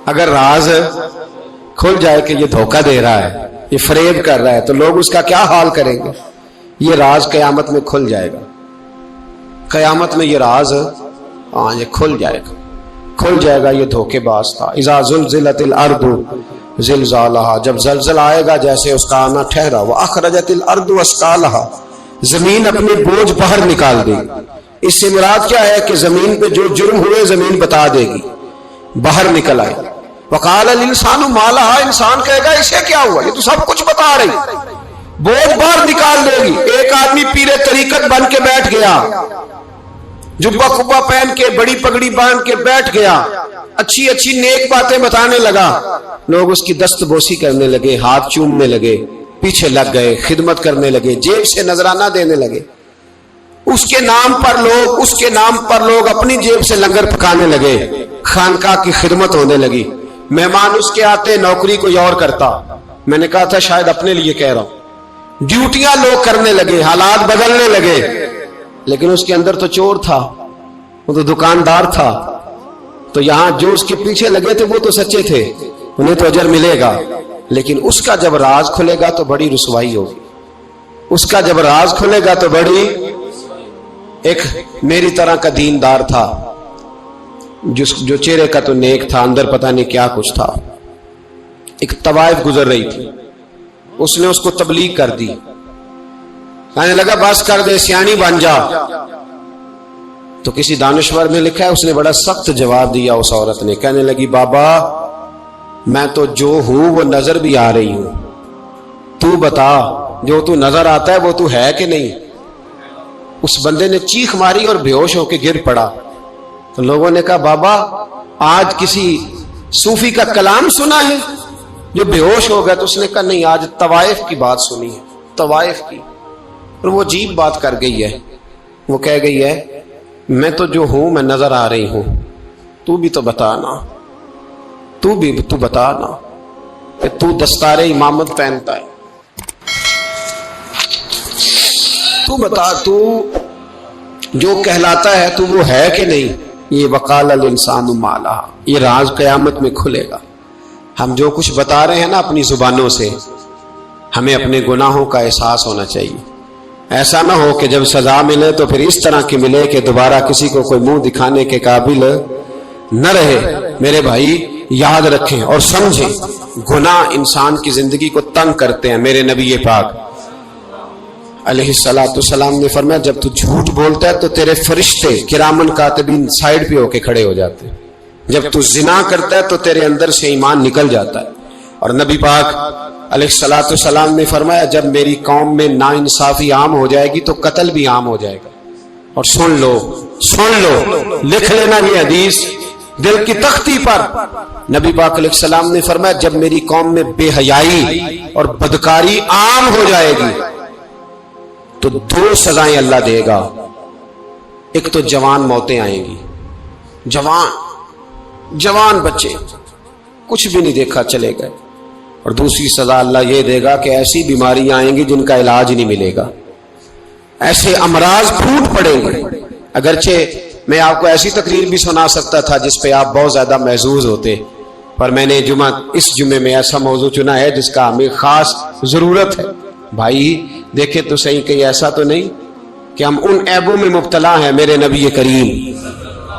اگر راز کھل جائے کہ یہ دھوکہ دے رہا ہے, یہ فریب کر رہا ہے, تو لوگ اس کا کیا حال کریں گے؟ یہ راز قیامت میں کھل جائے گا. قیامت میں یہ راز یہ کھل جائے گا, کھل جائے گا. یہ دھوکے باز تھا. اذا زلزلت الارض زلزالہا, جب زلزلہ آئے گا جیسے اس کا آنا ٹھہرا. واخرجت الارض اثقالہا, زمین اپنے بوجھ باہر نکال دے گی. اس سے مراد کیا ہے کہ زمین پہ جو جرم ہوئے زمین بتا دے گی, باہر نکل آئے. وقال الانسان ما لہا, انسان کہے گا اسے کیا ہوا, یہ تو سب کچھ بتا رہی. بوجھ باہر نکال دے گی. ایک آدمی پیر طریقت بن کے بیٹھ گیا, جبہ کبا پہن کے, بڑی پگڑی باندھ کے بیٹھ گیا, اچھی اچھی نیک باتیں بتانے لگا. لوگ اس کی دست بوسی کرنے لگے, ہاتھ چومنے لگے, پیچھے لگ گئے, خدمت کرنے لگے, جیب سے نذرانہ دینے لگے. اس کے نام پر لوگ اپنی جیب سے لنگر پکانے لگے, خانقاہ کی خدمت ہونے لگی. مہمان اس کے آتے, نوکری کوئی اور کرتا. میں نے کہا تھا شاید اپنے لیے کہہ رہا ہوں. ڈیوٹیاں لوگ کرنے لگے, حالات بدلنے لگے. لیکن اس کے اندر تو چور تھا, وہ تو دکاندار تھا. تو یہاں جو اس کے پیچھے لگے تھے وہ تو سچے تھے, انہیں تو اجر ملے گا. لیکن اس کا جب راز کھلے گا تو بڑی رسوائی ہوگی. اس کا جب راز کھلے گا تو بڑی. ایک میری طرح کا دیندار تھا, جو چہرے کا تو نیک تھا, اندر پتہ نہیں کیا کچھ تھا. ایک طوائف گزر رہی تھی, اس نے اس کو تبلیغ کر دی. کہنے لگا بس کر دے, سیانی بن جا. تو کسی دانشور میں لکھا ہے اس نے بڑا سخت جواب دیا. اس عورت نے کہنے لگی بابا میں تو جو ہوں وہ نظر بھی آ رہی ہوں, تو بتا جو تو نظر آتا ہے وہ تو ہے کہ نہیں. اس بندے نے چیخ ماری اور بے ہوش ہو کے گر پڑا. تو لوگوں نے کہا بابا آج کسی صوفی کا کلام سنا ہے جو بے ہوش ہو گیا. تو اس نے کہا نہیں, آج طوائف کی بات سنی ہے, طوائف کی. اور وہ عجیب بات کر گئی ہے, وہ کہہ گئی ہے میں تو جو ہوں میں نظر آ رہی ہوں, تو بھی تو بتانا, تو بتانا کہ تو دستار امامت پہنتا ہے, تو بتا تو جو کہلاتا ہے تو وہ ہے کہ نہیں. یہ وقال الانسان ما لہا, یہ راز قیامت میں کھلے گا. ہم جو کچھ بتا رہے ہیں نا اپنی زبانوں سے, ہمیں اپنے گناہوں کا احساس ہونا چاہیے. ایسا نہ ہو کہ جب سزا ملے تو پھر اس طرح کی ملے کہ دوبارہ کسی کو کوئی منہ دکھانے کے قابل نہ رہے. میرے بھائی یاد رکھیں اور سمجھیں, گناہ انسان کی زندگی کو تنگ کرتے ہیں. میرے نبی پاک علیہ الصلوۃ والسلام نے فرمایا جب تو جھوٹ بولتا ہے تو تیرے فرشتے کرامن کاتبین سائڈ پہ ہو کے کھڑے ہو جاتے ہیں. جب تو زنا کرتا ہے تو تیرے اندر سے ایمان نکل جاتا ہے. اور نبی پاک علیہ الصلوۃ والسلام نے فرمایا جب میری قوم میں ناانصافی عام ہو جائے گی تو قتل بھی عام ہو جائے گا. اور سن لو, لکھ لینا یہ حدیث دل کی تختی پر. نبی پاک علیہ السلام نے فرمایا جب میری قوم میں بے حیائی اور بدکاری عام ہو جائے گی تو 2 سزائیں اللہ دے گا. ایک تو جوان موتیں آئیں گی, جوان بچے کچھ بھی نہیں دیکھا چلے گئے. اور دوسری سزا اللہ یہ دے گا کہ ایسی بیماریاں آئیں گی جن کا علاج نہیں ملے گا, ایسے امراض پھوٹ پڑیں گے. اگرچہ میں آپ کو ایسی تقریر بھی سنا سکتا تھا جس پہ آپ بہت زیادہ محظوظ ہوتے, پر میں نے اس جمعے میں ایسا موضوع چنا ہے جس کا ہمیں خاص ضرورت ہے. بھائی دیکھیں تو صحیح کہ ایسا تو نہیں کہ ہم ان عیبوں میں مبتلا ہیں. میرے نبی کریم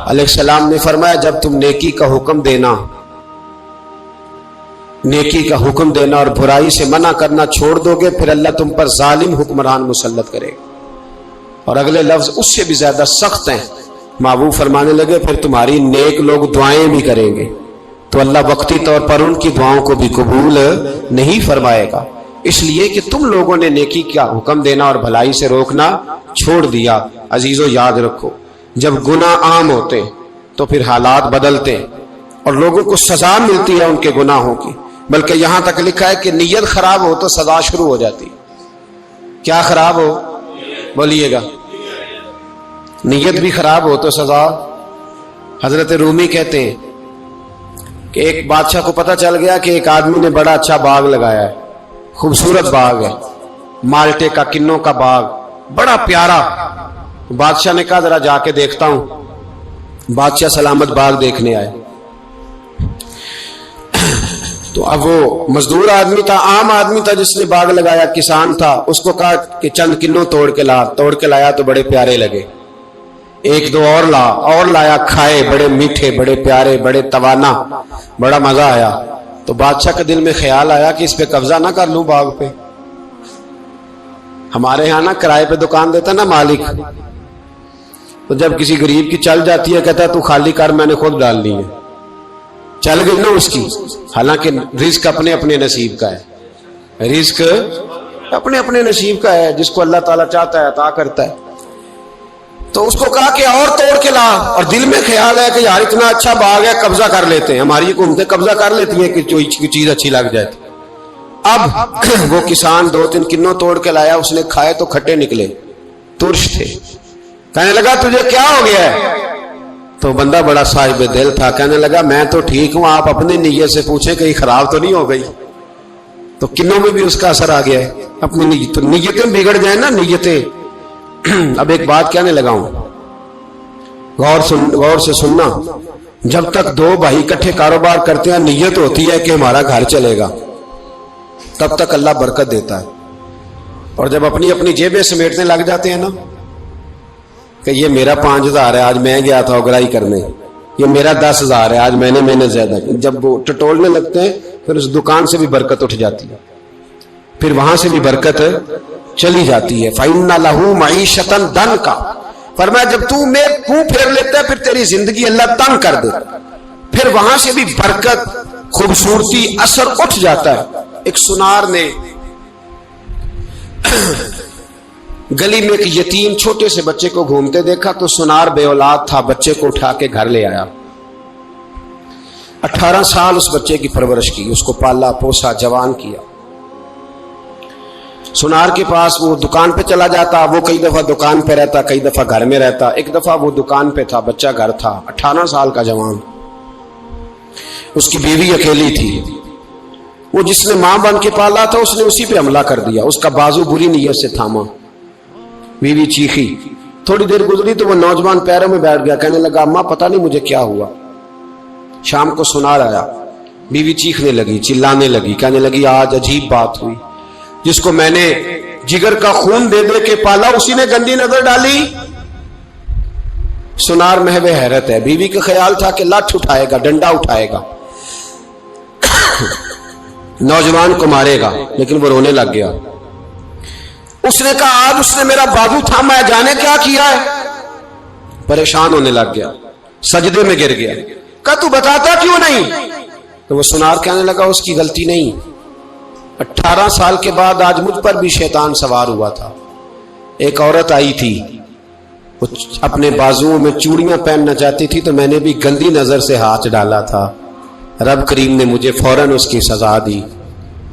علیہ السلام نے فرمایا جب تم نیکی کا حکم دینا نیکی کا حکم دینا اور برائی سے منع کرنا چھوڑ دو گے پھر اللہ تم پر ظالم حکمران مسلط کرے گا. اور اگلے لفظ اس سے بھی زیادہ سخت ہیں. محبوب فرمانے لگے پھر تمہاری نیک لوگ دعائیں بھی کریں گے تو اللہ وقتی طور پر ان کی دعاؤں کو بھی قبول نہیں فرمائے گا، اس لیے کہ تم لوگوں نے نیکی کا حکم دینا اور بھلائی سے روکنا چھوڑ دیا. عزیزو یاد رکھو، جب گناہ عام ہوتے تو پھر حالات بدلتے اور لوگوں کو سزا ملتی ہے ان کے گناہوں کی، بلکہ یہاں تک لکھا ہے کہ نیت خراب ہو تو سزا شروع ہو جاتی. کیا خراب ہو؟ بولیے گا. نیت بھی خراب ہو تو سزا. حضرت رومی کہتے ہیں کہ ایک بادشاہ کو پتہ چل گیا کہ ایک آدمی نے بڑا اچھا باغ لگایا ہے، خوبصورت باغ ہے، مالٹے کا، کنوں کا باغ، بڑا پیارا. بادشاہ نے کہا ذرا جا کے دیکھتا ہوں. بادشاہ سلامت باغ دیکھنے آئے تو اب وہ مزدور آدمی تھا، عام آدمی تھا جس نے باغ لگایا، کسان تھا. اس کو کہا کہ چند کنوں توڑ کے لایا تو بڑے پیارے لگے. ایک دو اور لایا، کھائے، بڑے میٹھے، بڑے پیارے، بڑے توانا، بڑا مزہ آیا. تو بادشاہ کے دل میں خیال آیا کہ اس پہ قبضہ نہ کر لوں باغ پہ. ہمارے یہاں نا کرائے پہ دکان دیتا نا مالک، تو جب کسی غریب کی چل جاتی ہے کہتا ہے تو خالی کر، میں نے خود ڈال لی ہے. چل گئی نا اس کی. حالانکہ رزق اپنے اپنے نصیب کا ہے، رزق اپنے اپنے نصیب کا ہے، جس کو اللہ تعالیٰ چاہتا ہے عطا کرتا ہے. تو اس کو کہا کہ اور توڑ کے لا، اور دل میں خیال ہے کہ یار اتنا اچھا باغ ہے قبضہ کر لیتے ہیں. ہماری حکومتیں قبضہ کر لیتی ہیں کہ کوئی چیز اچھی لگ جائے. اب وہ کسان 2-3 کنوں توڑ کے لایا، اس نے کھائے تو کھٹے نکلے، ترش تھے. کہنے لگا تجھے کیا ہو گیا ہے؟ تو بندہ بڑا صاحب دل تھا، کہنے لگا میں تو ٹھیک ہوں، آپ اپنی نیت سے پوچھیں کہیں خراب تو نہیں ہو گئی. تو کنوں میں بھی اس کا اثر آ گیا ہے. اپنی نیت، تو نیتیں بگڑ جائیں نا، نیتیں. اب ایک بات کہنے لگا ہوں، غور سے سننا. جب تک دو بھائی اکٹھے کاروبار کرتے ہیں نیت ہوتی ہے کہ ہمارا گھر چلے گا، تب تک اللہ برکت دیتا ہے. اور جب اپنی اپنی جیبیں سمیٹنے لگ جاتے ہیں نا کہ یہ میرا 5000 ہے، آج میں گیا تھا اگرائی کرنے، یہ میرا 10,000 ہے، آج میں نے محنت زیادہ کی، جب وہ ٹٹولنے لگتے ہیں پھر اس دکان سے بھی برکت اٹھ جاتی ہے، پھر وہاں سے بھی برکت چلی جاتی ہے. فَإِنَّ لَهُ مَعِيشَةً ضَنْكَ، فرمایا جب تو میں منہ پھیر لیتا ہے پھر تیری زندگی اللہ تنگ کر دے، پھر وہاں سے بھی برکت، خوبصورتی، اثر اٹھ جاتا ہے. ایک سنار نے گلی میں ایک یتیم چھوٹے سے بچے کو گھومتے دیکھا تو سنار بے اولاد تھا، بچے کو اٹھا کے گھر لے آیا. 18 سال اس بچے کی پرورش کی، اس کو پالا پوسا، جوان کیا. سنار کے پاس وہ دکان پہ چلا جاتا، وہ کئی دفعہ دکان پہ رہتا، کئی دفعہ گھر میں رہتا. ایک دفعہ وہ دکان پہ تھا، بچہ گھر تھا، 18 سال کا جوان. اس کی بیوی اکیلی تھی. وہ جس نے ماں بن کے پالا تھا اس نے اسی پہ حملہ کر دیا، اس کا بازو بری نیت سے تھاما. بیوی چیخی. تھوڑی دیر گزری تو وہ نوجوان پیروں میں بیٹھ گیا، کہنے لگا اماں پتہ نہیں مجھے کیا ہوا. شام کو سنار آیا، بیوی چیخنے لگی، چلانے لگی، کہنے لگی آج عجیب بات ہوئی، جس کو میں نے جگر کا خون دے دے کے پالا اسی نے گندی نظر ڈالی. سنار محو حیرت ہے. بیوی کا خیال تھا کہ لاٹھ اٹھائے گا، ڈنڈا اٹھائے گا، نوجوان کو مارے گا، لیکن وہ رونے لگ گیا. اس نے کہا آج اس نے میرا بازو تھاما ہے، جانے کیا کیا ہے. پریشان ہونے لگ گیا، سجدے میں گر گیا. کہا تو بتاتا کیوں نہیں؟ تو وہ سنار کہنے لگا اس کی غلطی نہیں، 18 سال کے بعد آج مجھ پر بھی شیطان سوار ہوا تھا. ایک عورت آئی تھی، وہ اپنے بازوؤں میں چوڑیاں پہننا چاہتی تھی تو میں نے بھی گندی نظر سے ہاتھ ڈالا تھا. رب کریم نے مجھے فوراً اس کی سزا دی.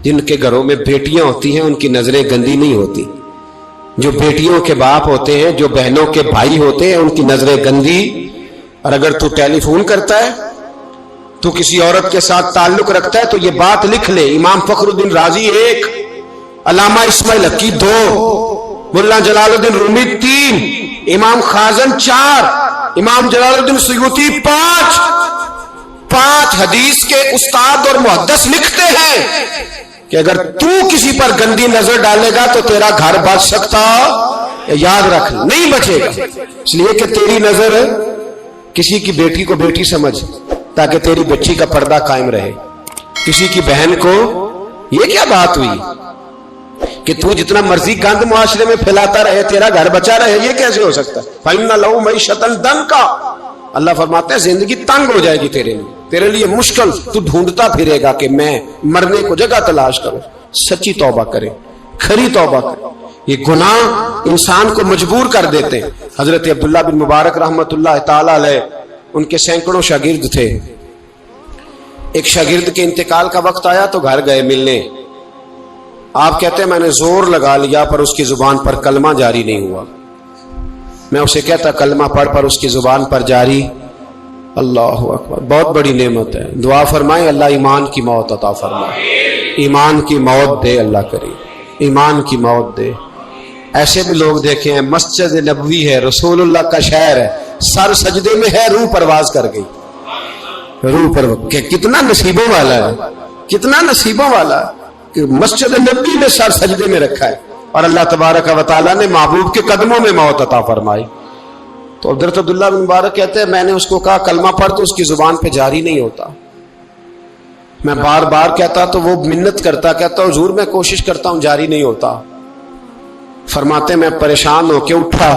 جن کے گھروں میں بیٹیاں ہوتی ہیں ان کی نظریں گندی نہیں ہوتی. جو بیٹیوں کے باپ ہوتے ہیں، جو بہنوں کے بھائی ہوتے ہیں، ان کی نظریں گندی. اور اگر تو ٹیلی فون کرتا ہے، تو کسی عورت کے ساتھ تعلق رکھتا ہے تو یہ بات لکھ لے، امام فخر الدین رازی 1، علامہ اسماعیل حقی 2، ملا جلال الدین رومی 3، امام خازن 4، امام جلال الدین سیوطی 5 حدیث کے استاد اور محدث لکھتے ہیں کہ اگر تو کسی پر گندی نظر ڈالے گا تو تیرا گھر بچ سکتا، یاد رکھ نہیں بچے گا. اس لیے کہ تیری نظر کسی کی بیٹی کو بیٹی سمجھ، تاکہ تیری بچی کا پردہ قائم رہے. کسی کی بہن کو یہ کیا بات ہوئی کہ تو جتنا مرضی گند معاشرے میں پھیلاتا رہے تیرا گھر بچا رہے؟ یہ کیسے ہو سکتا ہے؟ فَإِنَّ لَهُ مَعِيشَةً ضَنْكَ، اللہ فرماتے ہیں زندگی تنگ ہو جائے گی تیرے لیے مشکل، تو ڈھونڈتا پھرے گا کہ میں مرنے کو جگہ تلاش کروں۔ سچی توبہ کرے، کھری توبہ کرے۔ یہ گناہ انسان کو مجبور کر دیتے ہیں۔ حضرت عبداللہ بن مبارک رحمت اللہ تعالی علیہ، ان کے سینکڑوں شاگرد تھے، ایک شاگرد کے انتقال کا وقت آیا تو گھر گئے ملنے۔ آپ کہتے ہیں میں نے زور لگا لیا پر اس کی زبان پر کلمہ جاری نہیں ہوا۔ میں اسے کہتا کلمہ پڑھ پر اس کی زبان پر جاری۔ اللہ اکبر، بہت بڑی نعمت ہے۔ دعا فرمائیں اللہ ایمان کی موت عطا فرمائے، ایمان کی موت دے اللہ کریم، ایمان کی موت دے۔ ایسے بھی لوگ دیکھے ہیں، مسجد نبوی ہے، رسول اللہ کا شہر ہے، سر سجدے میں ہے، روح پرواز کر گئی، روح پر کتنا نصیبوں والا ہے، کتنا نصیبوں والا ہے کہ مسجد نبوی میں سر سجدے میں رکھا ہے اور اللہ تبارک و تعالیٰ نے محبوب کے قدموں میں موت عطا فرمائی۔ تو حضرت عبداللہ بن مبارک کہتے ہیں میں نے اس کو کہا کلمہ پڑھ تو اس کی زبان پہ جاری نہیں ہوتا۔ میں بار بار کہتا تو وہ منت کرتا، کہتا حضور میں کوشش کرتا ہوں جاری نہیں ہوتا۔ فرماتے میں پریشان ہو کے اٹھا،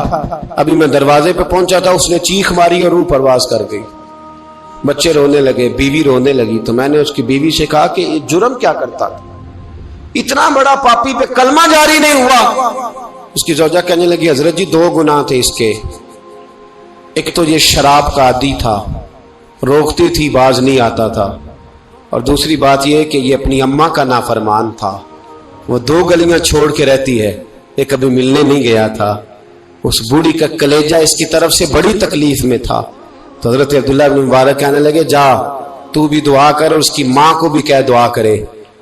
ابھی میں دروازے پہ پہنچا تھا اس نے چیخ ماری اور روح پرواز کر گئی۔ بچے رونے لگے، بیوی رونے لگی، تو میں نے اس کی بیوی سے کہا کہ یہ جرم کیا کرتا تھا، اتنا بڑا پاپی پہ کلمہ جاری نہیں ہوا۔ اس کی زوجہ کہنے لگی حضرت جی دو گناہ تھے اس کے، ایک تو یہ شراب کا عادی تھا، روکتی تھی باز نہیں آتا تھا، اور دوسری بات یہ کہ یہ اپنی اماں کا نافرمان تھا، وہ دو گلیاں چھوڑ کے رہتی ہے، یہ کبھی ملنے نہیں گیا تھا، اس بوڑھی کا کلیجہ اس کی طرف سے بڑی تکلیف میں تھا۔ تو حضرت عبداللہ بن مبارک کہنے لگے جا تو بھی دعا کر اور اس کی ماں کو بھی کہہ دعا کرے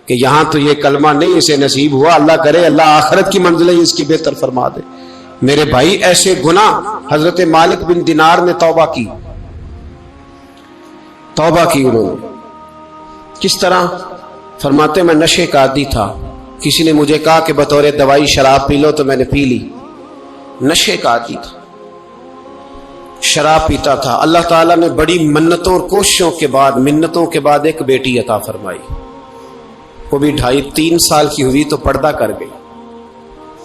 کہ یہاں تو یہ کلمہ نہیں اسے نصیب ہوا، اللہ کرے اللہ آخرت کی منزلیں اس کی بہتر فرما دے۔ میرے بھائی ایسے گناہ حضرت مالک بن دینار نے توبہ کی، توبہ کی انہوں نے۔ کس طرح؟ فرماتے میں نشے کا عادی تھا، کسی نے مجھے کہا کہ بطور دوائی شراب پی لو تو میں نے پی لی، نشے کا عادی تھا، شراب پیتا تھا۔ اللہ تعالیٰ نے بڑی منتوں اور کوششوں کے بعد، منتوں کے بعد ایک بیٹی عطا فرمائی، وہ بھی 2.5-3 سال کی ہوئی تو پردہ کر گئی۔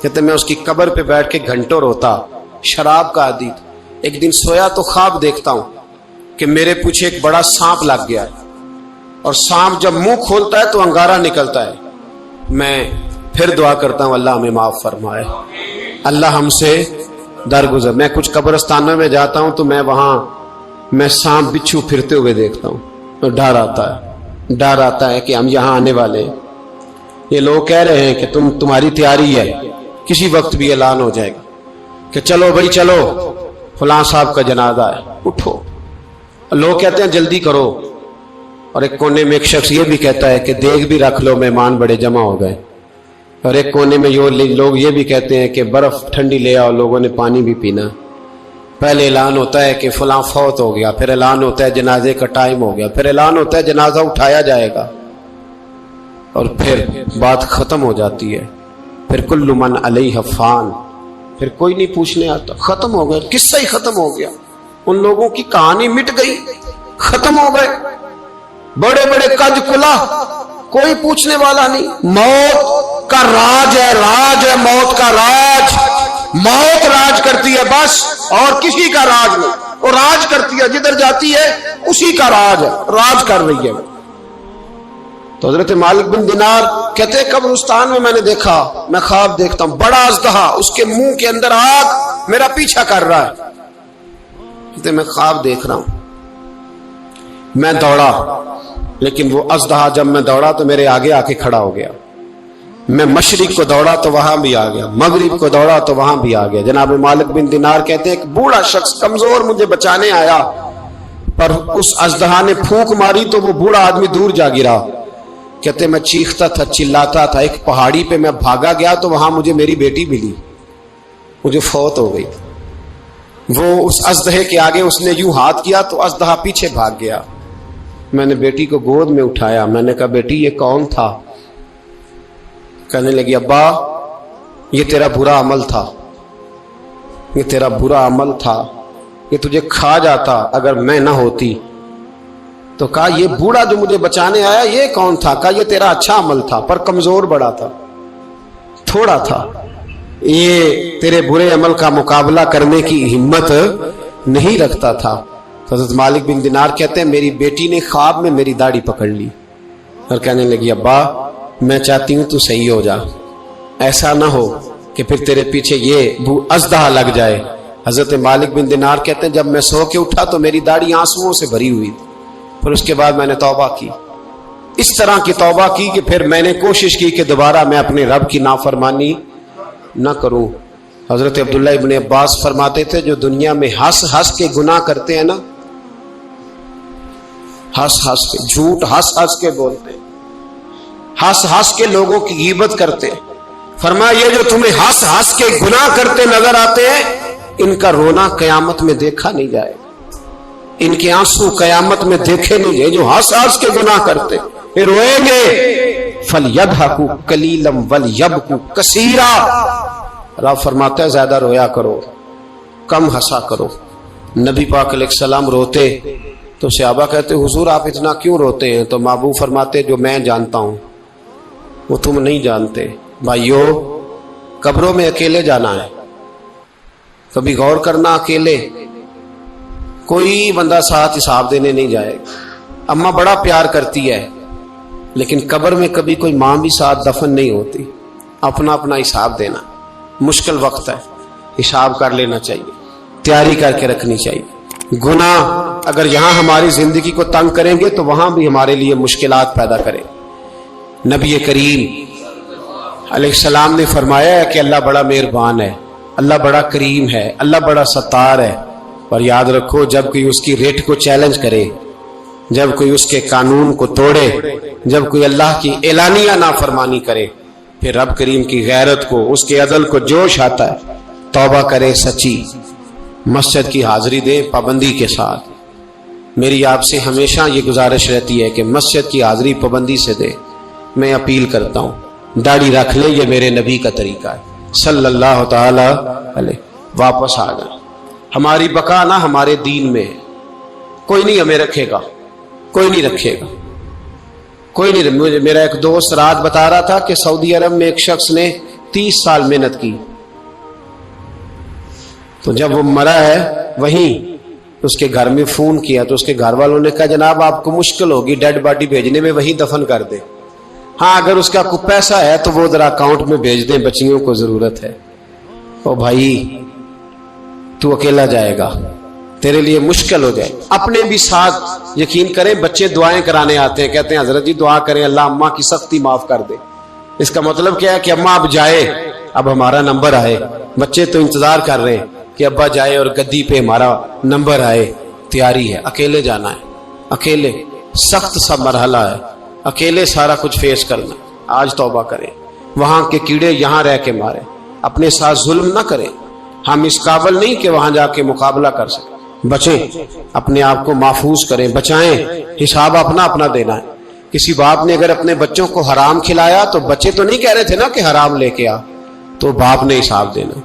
کہتے میں اس کی قبر پہ بیٹھ کے گھنٹوں روتا، شراب کا عادی تھا۔ ایک دن سویا تو خواب دیکھتا ہوں کہ میرے پیچھے ایک بڑا سانپ لگ گیا ہے، اور سانپ جب منہ کھولتا ہے تو انگارہ نکلتا ہے۔ میں پھر دعا کرتا ہوں اللہ ہمیں معاف فرمائے، اللہ ہم سے درگزر۔ میں کچھ قبرستانوں میں جاتا ہوں تو میں وہاں میں سانپ بچھو پھرتے ہوئے دیکھتا ہوں تو ڈر آتا ہے کہ ہم یہاں آنے والے ہیں۔ یہ لوگ کہہ رہے ہیں کہ تمہاری تیاری ہے، کسی وقت بھی اعلان ہو جائے گا کہ چلو بھائی چلو فلاں صاحب کا جنازہ ہے، اٹھو۔ لوگ کہتے ہیں جلدی کرو، اور ایک کونے میں ایک شخص یہ بھی کہتا ہے کہ دیگ بھی رکھ لو مہمان بڑے جمع ہو گئے، اور ایک کونے میں لوگ یہ بھی کہتے ہیں کہ برف ٹھنڈی لے آؤ، لوگوں نے پانی بھی پینا۔ پہلے اعلان ہوتا ہے کہ فلاں فوت ہو گیا، پھر اعلان ہوتا ہے جنازے کا ٹائم ہو گیا، پھر اعلان ہوتا ہے جنازہ اٹھایا جائے گا، اور پھر بات ختم ہو جاتی ہے۔ پھر کل من علیہ فان، پھر کوئی نہیں پوچھنے آتا، ختم ہو گیا، قصہ ہی ختم ہو گیا، ان لوگوں کی کہانی مٹ گئی، ختم ہو گئے، بڑے بڑے قد کلا، کوئی پوچھنے والا نہیں۔ موت کا راج ہے، راج ہے موت کا راج، موت راج کرتی ہے بس، اور کسی کا راج نہیں، وہ راج کرتی ہے، جدھر جاتی ہے اسی کا راج ہے، راج کر رہی ہے۔ تو حضرت مالک بن دینار کہتے ہیں قبرستان میں نے دیکھا، میں خواب دیکھتا ہوں بڑا اژدہا، اس کے منہ کے اندر آگ میرا پیچھا کر رہا ہے۔ کہتے میں خواب دیکھ رہا ہوں، میں دوڑا، لیکن وہ اژدہا جب میں دوڑا تو میرے آگے آ کے کھڑا ہو گیا۔ میں مشرق کو دوڑا تو وہاں بھی آ گیا، مغرب کو دوڑا تو وہاں بھی آ گیا۔ جناب مالک بن دینار کہتے ہیں ایک بوڑھا شخص کمزور مجھے بچانے آیا، پر اس اژدہا نے پھونک ماری تو وہ بوڑھا آدمی دور جا گرا۔ کہتے میں چیختا تھا، چلاتا تھا، ایک پہاڑی پہ میں بھاگا گیا تو وہاں مجھے میری بیٹی ملی، مجھے فوت ہو گئی۔ وہ اس اژدہے کے آگے اس نے یوں ہاتھ کیا تو اژدہا پیچھے بھاگ گیا۔ میں نے بیٹی کو گود میں اٹھایا، میں نے کہا بیٹی یہ کون تھا؟ کہنے لگی ابا یہ تیرا برا عمل تھا، یہ تیرا برا عمل تھا، یہ تجھے کھا جاتا اگر میں نہ ہوتی۔ تو کہا یہ بوڑھا جو مجھے بچانے آیا یہ کون تھا؟ کہا یہ تیرا اچھا عمل تھا پر کمزور بڑا تھا، تھوڑا تھا، یہ تیرے برے عمل کا مقابلہ کرنے کی ہمت نہیں رکھتا تھا۔ حضرت مالک بن دینار کہتے ہیں میری بیٹی نے خواب میں میری داڑھی پکڑ لی اور کہنے لگی ابا میں چاہتی ہوں تو صحیح ہو جا، ایسا نہ ہو کہ پھر تیرے پیچھے یہ ازدہا لگ جائے۔ حضرت مالک بن دینار کہتے ہیں جب میں سو کے اٹھا تو میری داڑھی آنسوؤں سے بھری ہوئی تھی، پھر اس کے بعد میں نے توبہ کی، اس طرح کی توبہ کی کہ پھر میں نے کوشش کی کہ دوبارہ میں اپنے رب کی نافرمانی نہ کروں۔ حضرت عبداللہ ابن عباس فرماتے تھے جو دنیا میں ہنس ہنس کے گناہ کرتے ہیں نا، ہنس ہنس کے جھوٹ ہنس ہنس کے بولتے ہیں، ہنس ہنس کے لوگوں کی غیبت کرتے ہیں، فرمایا یہ جو تمہیں ہنس ہنس کے گناہ کرتے نظر آتے ہیں ان کا رونا قیامت میں دیکھا نہیں جائے گا، ان کے آنسو قیامت میں دیکھے نہیں جائے، جو ہنس ہنس کے گناہ کرتے پھر روئیں گے۔ فَلْيَضْحَكُوا قَلِيلًا وَلْيَبْكُوا كَثِيرًا، رب فرماتا ہے زیادہ رویا کرو کم ہنسا کرو۔ نبی پاک علیہ السلام روتے تو صحابہ کہتے حضور آپ اتنا کیوں روتے ہیں؟ تو محبوب فرماتے جو میں جانتا ہوں وہ تم نہیں جانتے۔ بھائیو قبروں میں اکیلے جانا ہے، کبھی غور کرنا، اکیلے کوئی بندہ ساتھ حساب دینے نہیں جائے گا۔ اماں بڑا پیار کرتی ہے لیکن قبر میں کبھی کوئی ماں بھی ساتھ دفن نہیں ہوتی، اپنا اپنا حساب دینا مشکل وقت ہے، حساب کر لینا چاہیے، تیاری کر کے رکھنی چاہیے۔ گناہ اگر یہاں ہماری زندگی کو تنگ کریں گے تو وہاں بھی ہمارے لیے مشکلات پیدا کریں۔ نبی کریم علیہ السلام نے فرمایا ہے کہ اللہ بڑا مہربان ہے، اللہ بڑا کریم ہے، اللہ بڑا ستار ہے، اور یاد رکھو جب کوئی اس کی ریٹ کو چیلنج کرے، جب کوئی اس کے قانون کو توڑے، جب کوئی اللہ کی اعلانیہ نافرمانی کرے، پھر رب کریم کی غیرت کو، اس کے عدل کو جوش آتا ہے، توبہ کرے سچی، مسجد کی حاضری دے پابندی کے ساتھ۔ میری آپ سے ہمیشہ یہ گزارش رہتی ہے کہ مسجد کی حاضری پابندی سے دے۔ میں اپیل کرتا ہوں داڑھی رکھ لیں، یہ میرے نبی کا طریقہ ہے صلی اللہ تعالی علیہ۔ واپس آ جائیں، ہماری بقا نہ ہمارے دین میں ہے، کوئی نہیں ہمیں رکھے گا، کوئی نہیں رکھے گا، کوئی نہیں۔ میرا ایک دوست رات بتا رہا تھا کہ سعودی عرب میں ایک شخص نے 30 سال محنت کی، تو جب وہ مرا ہے وہیں اس کے گھر میں فون کیا تو اس کے گھر والوں نے کہا جناب آپ کو مشکل ہوگی ڈیڈ باڈی بھیجنے میں، وہیں دفن کر دیں، ہاں اگر اس کا کوئی پیسہ ہے تو وہ ذرا اکاؤنٹ میں بھیج دیں، بچیوں کو ضرورت ہے۔ او بھائی تو اکیلا جائے گا، تیرے لیے مشکل ہو جائے۔ اپنے بھی ساتھ یقین کریں، بچے دعائیں کرانے آتے ہیں، کہتے ہیں حضرت جی دعا کریں اللہ اماں کی سختی معاف کر دے۔ اس کا مطلب کیا ہے کہ اماں اب جائے، اب ہمارا نمبر آئے۔ بچے تو انتظار کر رہے ہیں کہ ابا جائے اور گدی پہ ہمارا نمبر آئے۔ تیاری ہے، اکیلے جانا ہے، اکیلے سخت سا مرحلہ ہے، اکیلے سارا کچھ فیس کرنا۔ آج توبہ کریں، وہاں کے کیڑے یہاں رہ کے مارے، اپنے ساتھ ظلم نہ کریں۔ ہم اس قابل نہیں کہ وہاں جا کے مقابلہ کر سکیں، بچیں، اپنے آپ کو محفوظ کریں، بچائیں، حساب اپنا اپنا دینا ہے۔ کسی باپ نے اگر اپنے بچوں کو حرام کھلایا تو بچے تو نہیں کہہ رہے تھے نا کہ حرام لے کے آ، تو باپ نے حساب دینا۔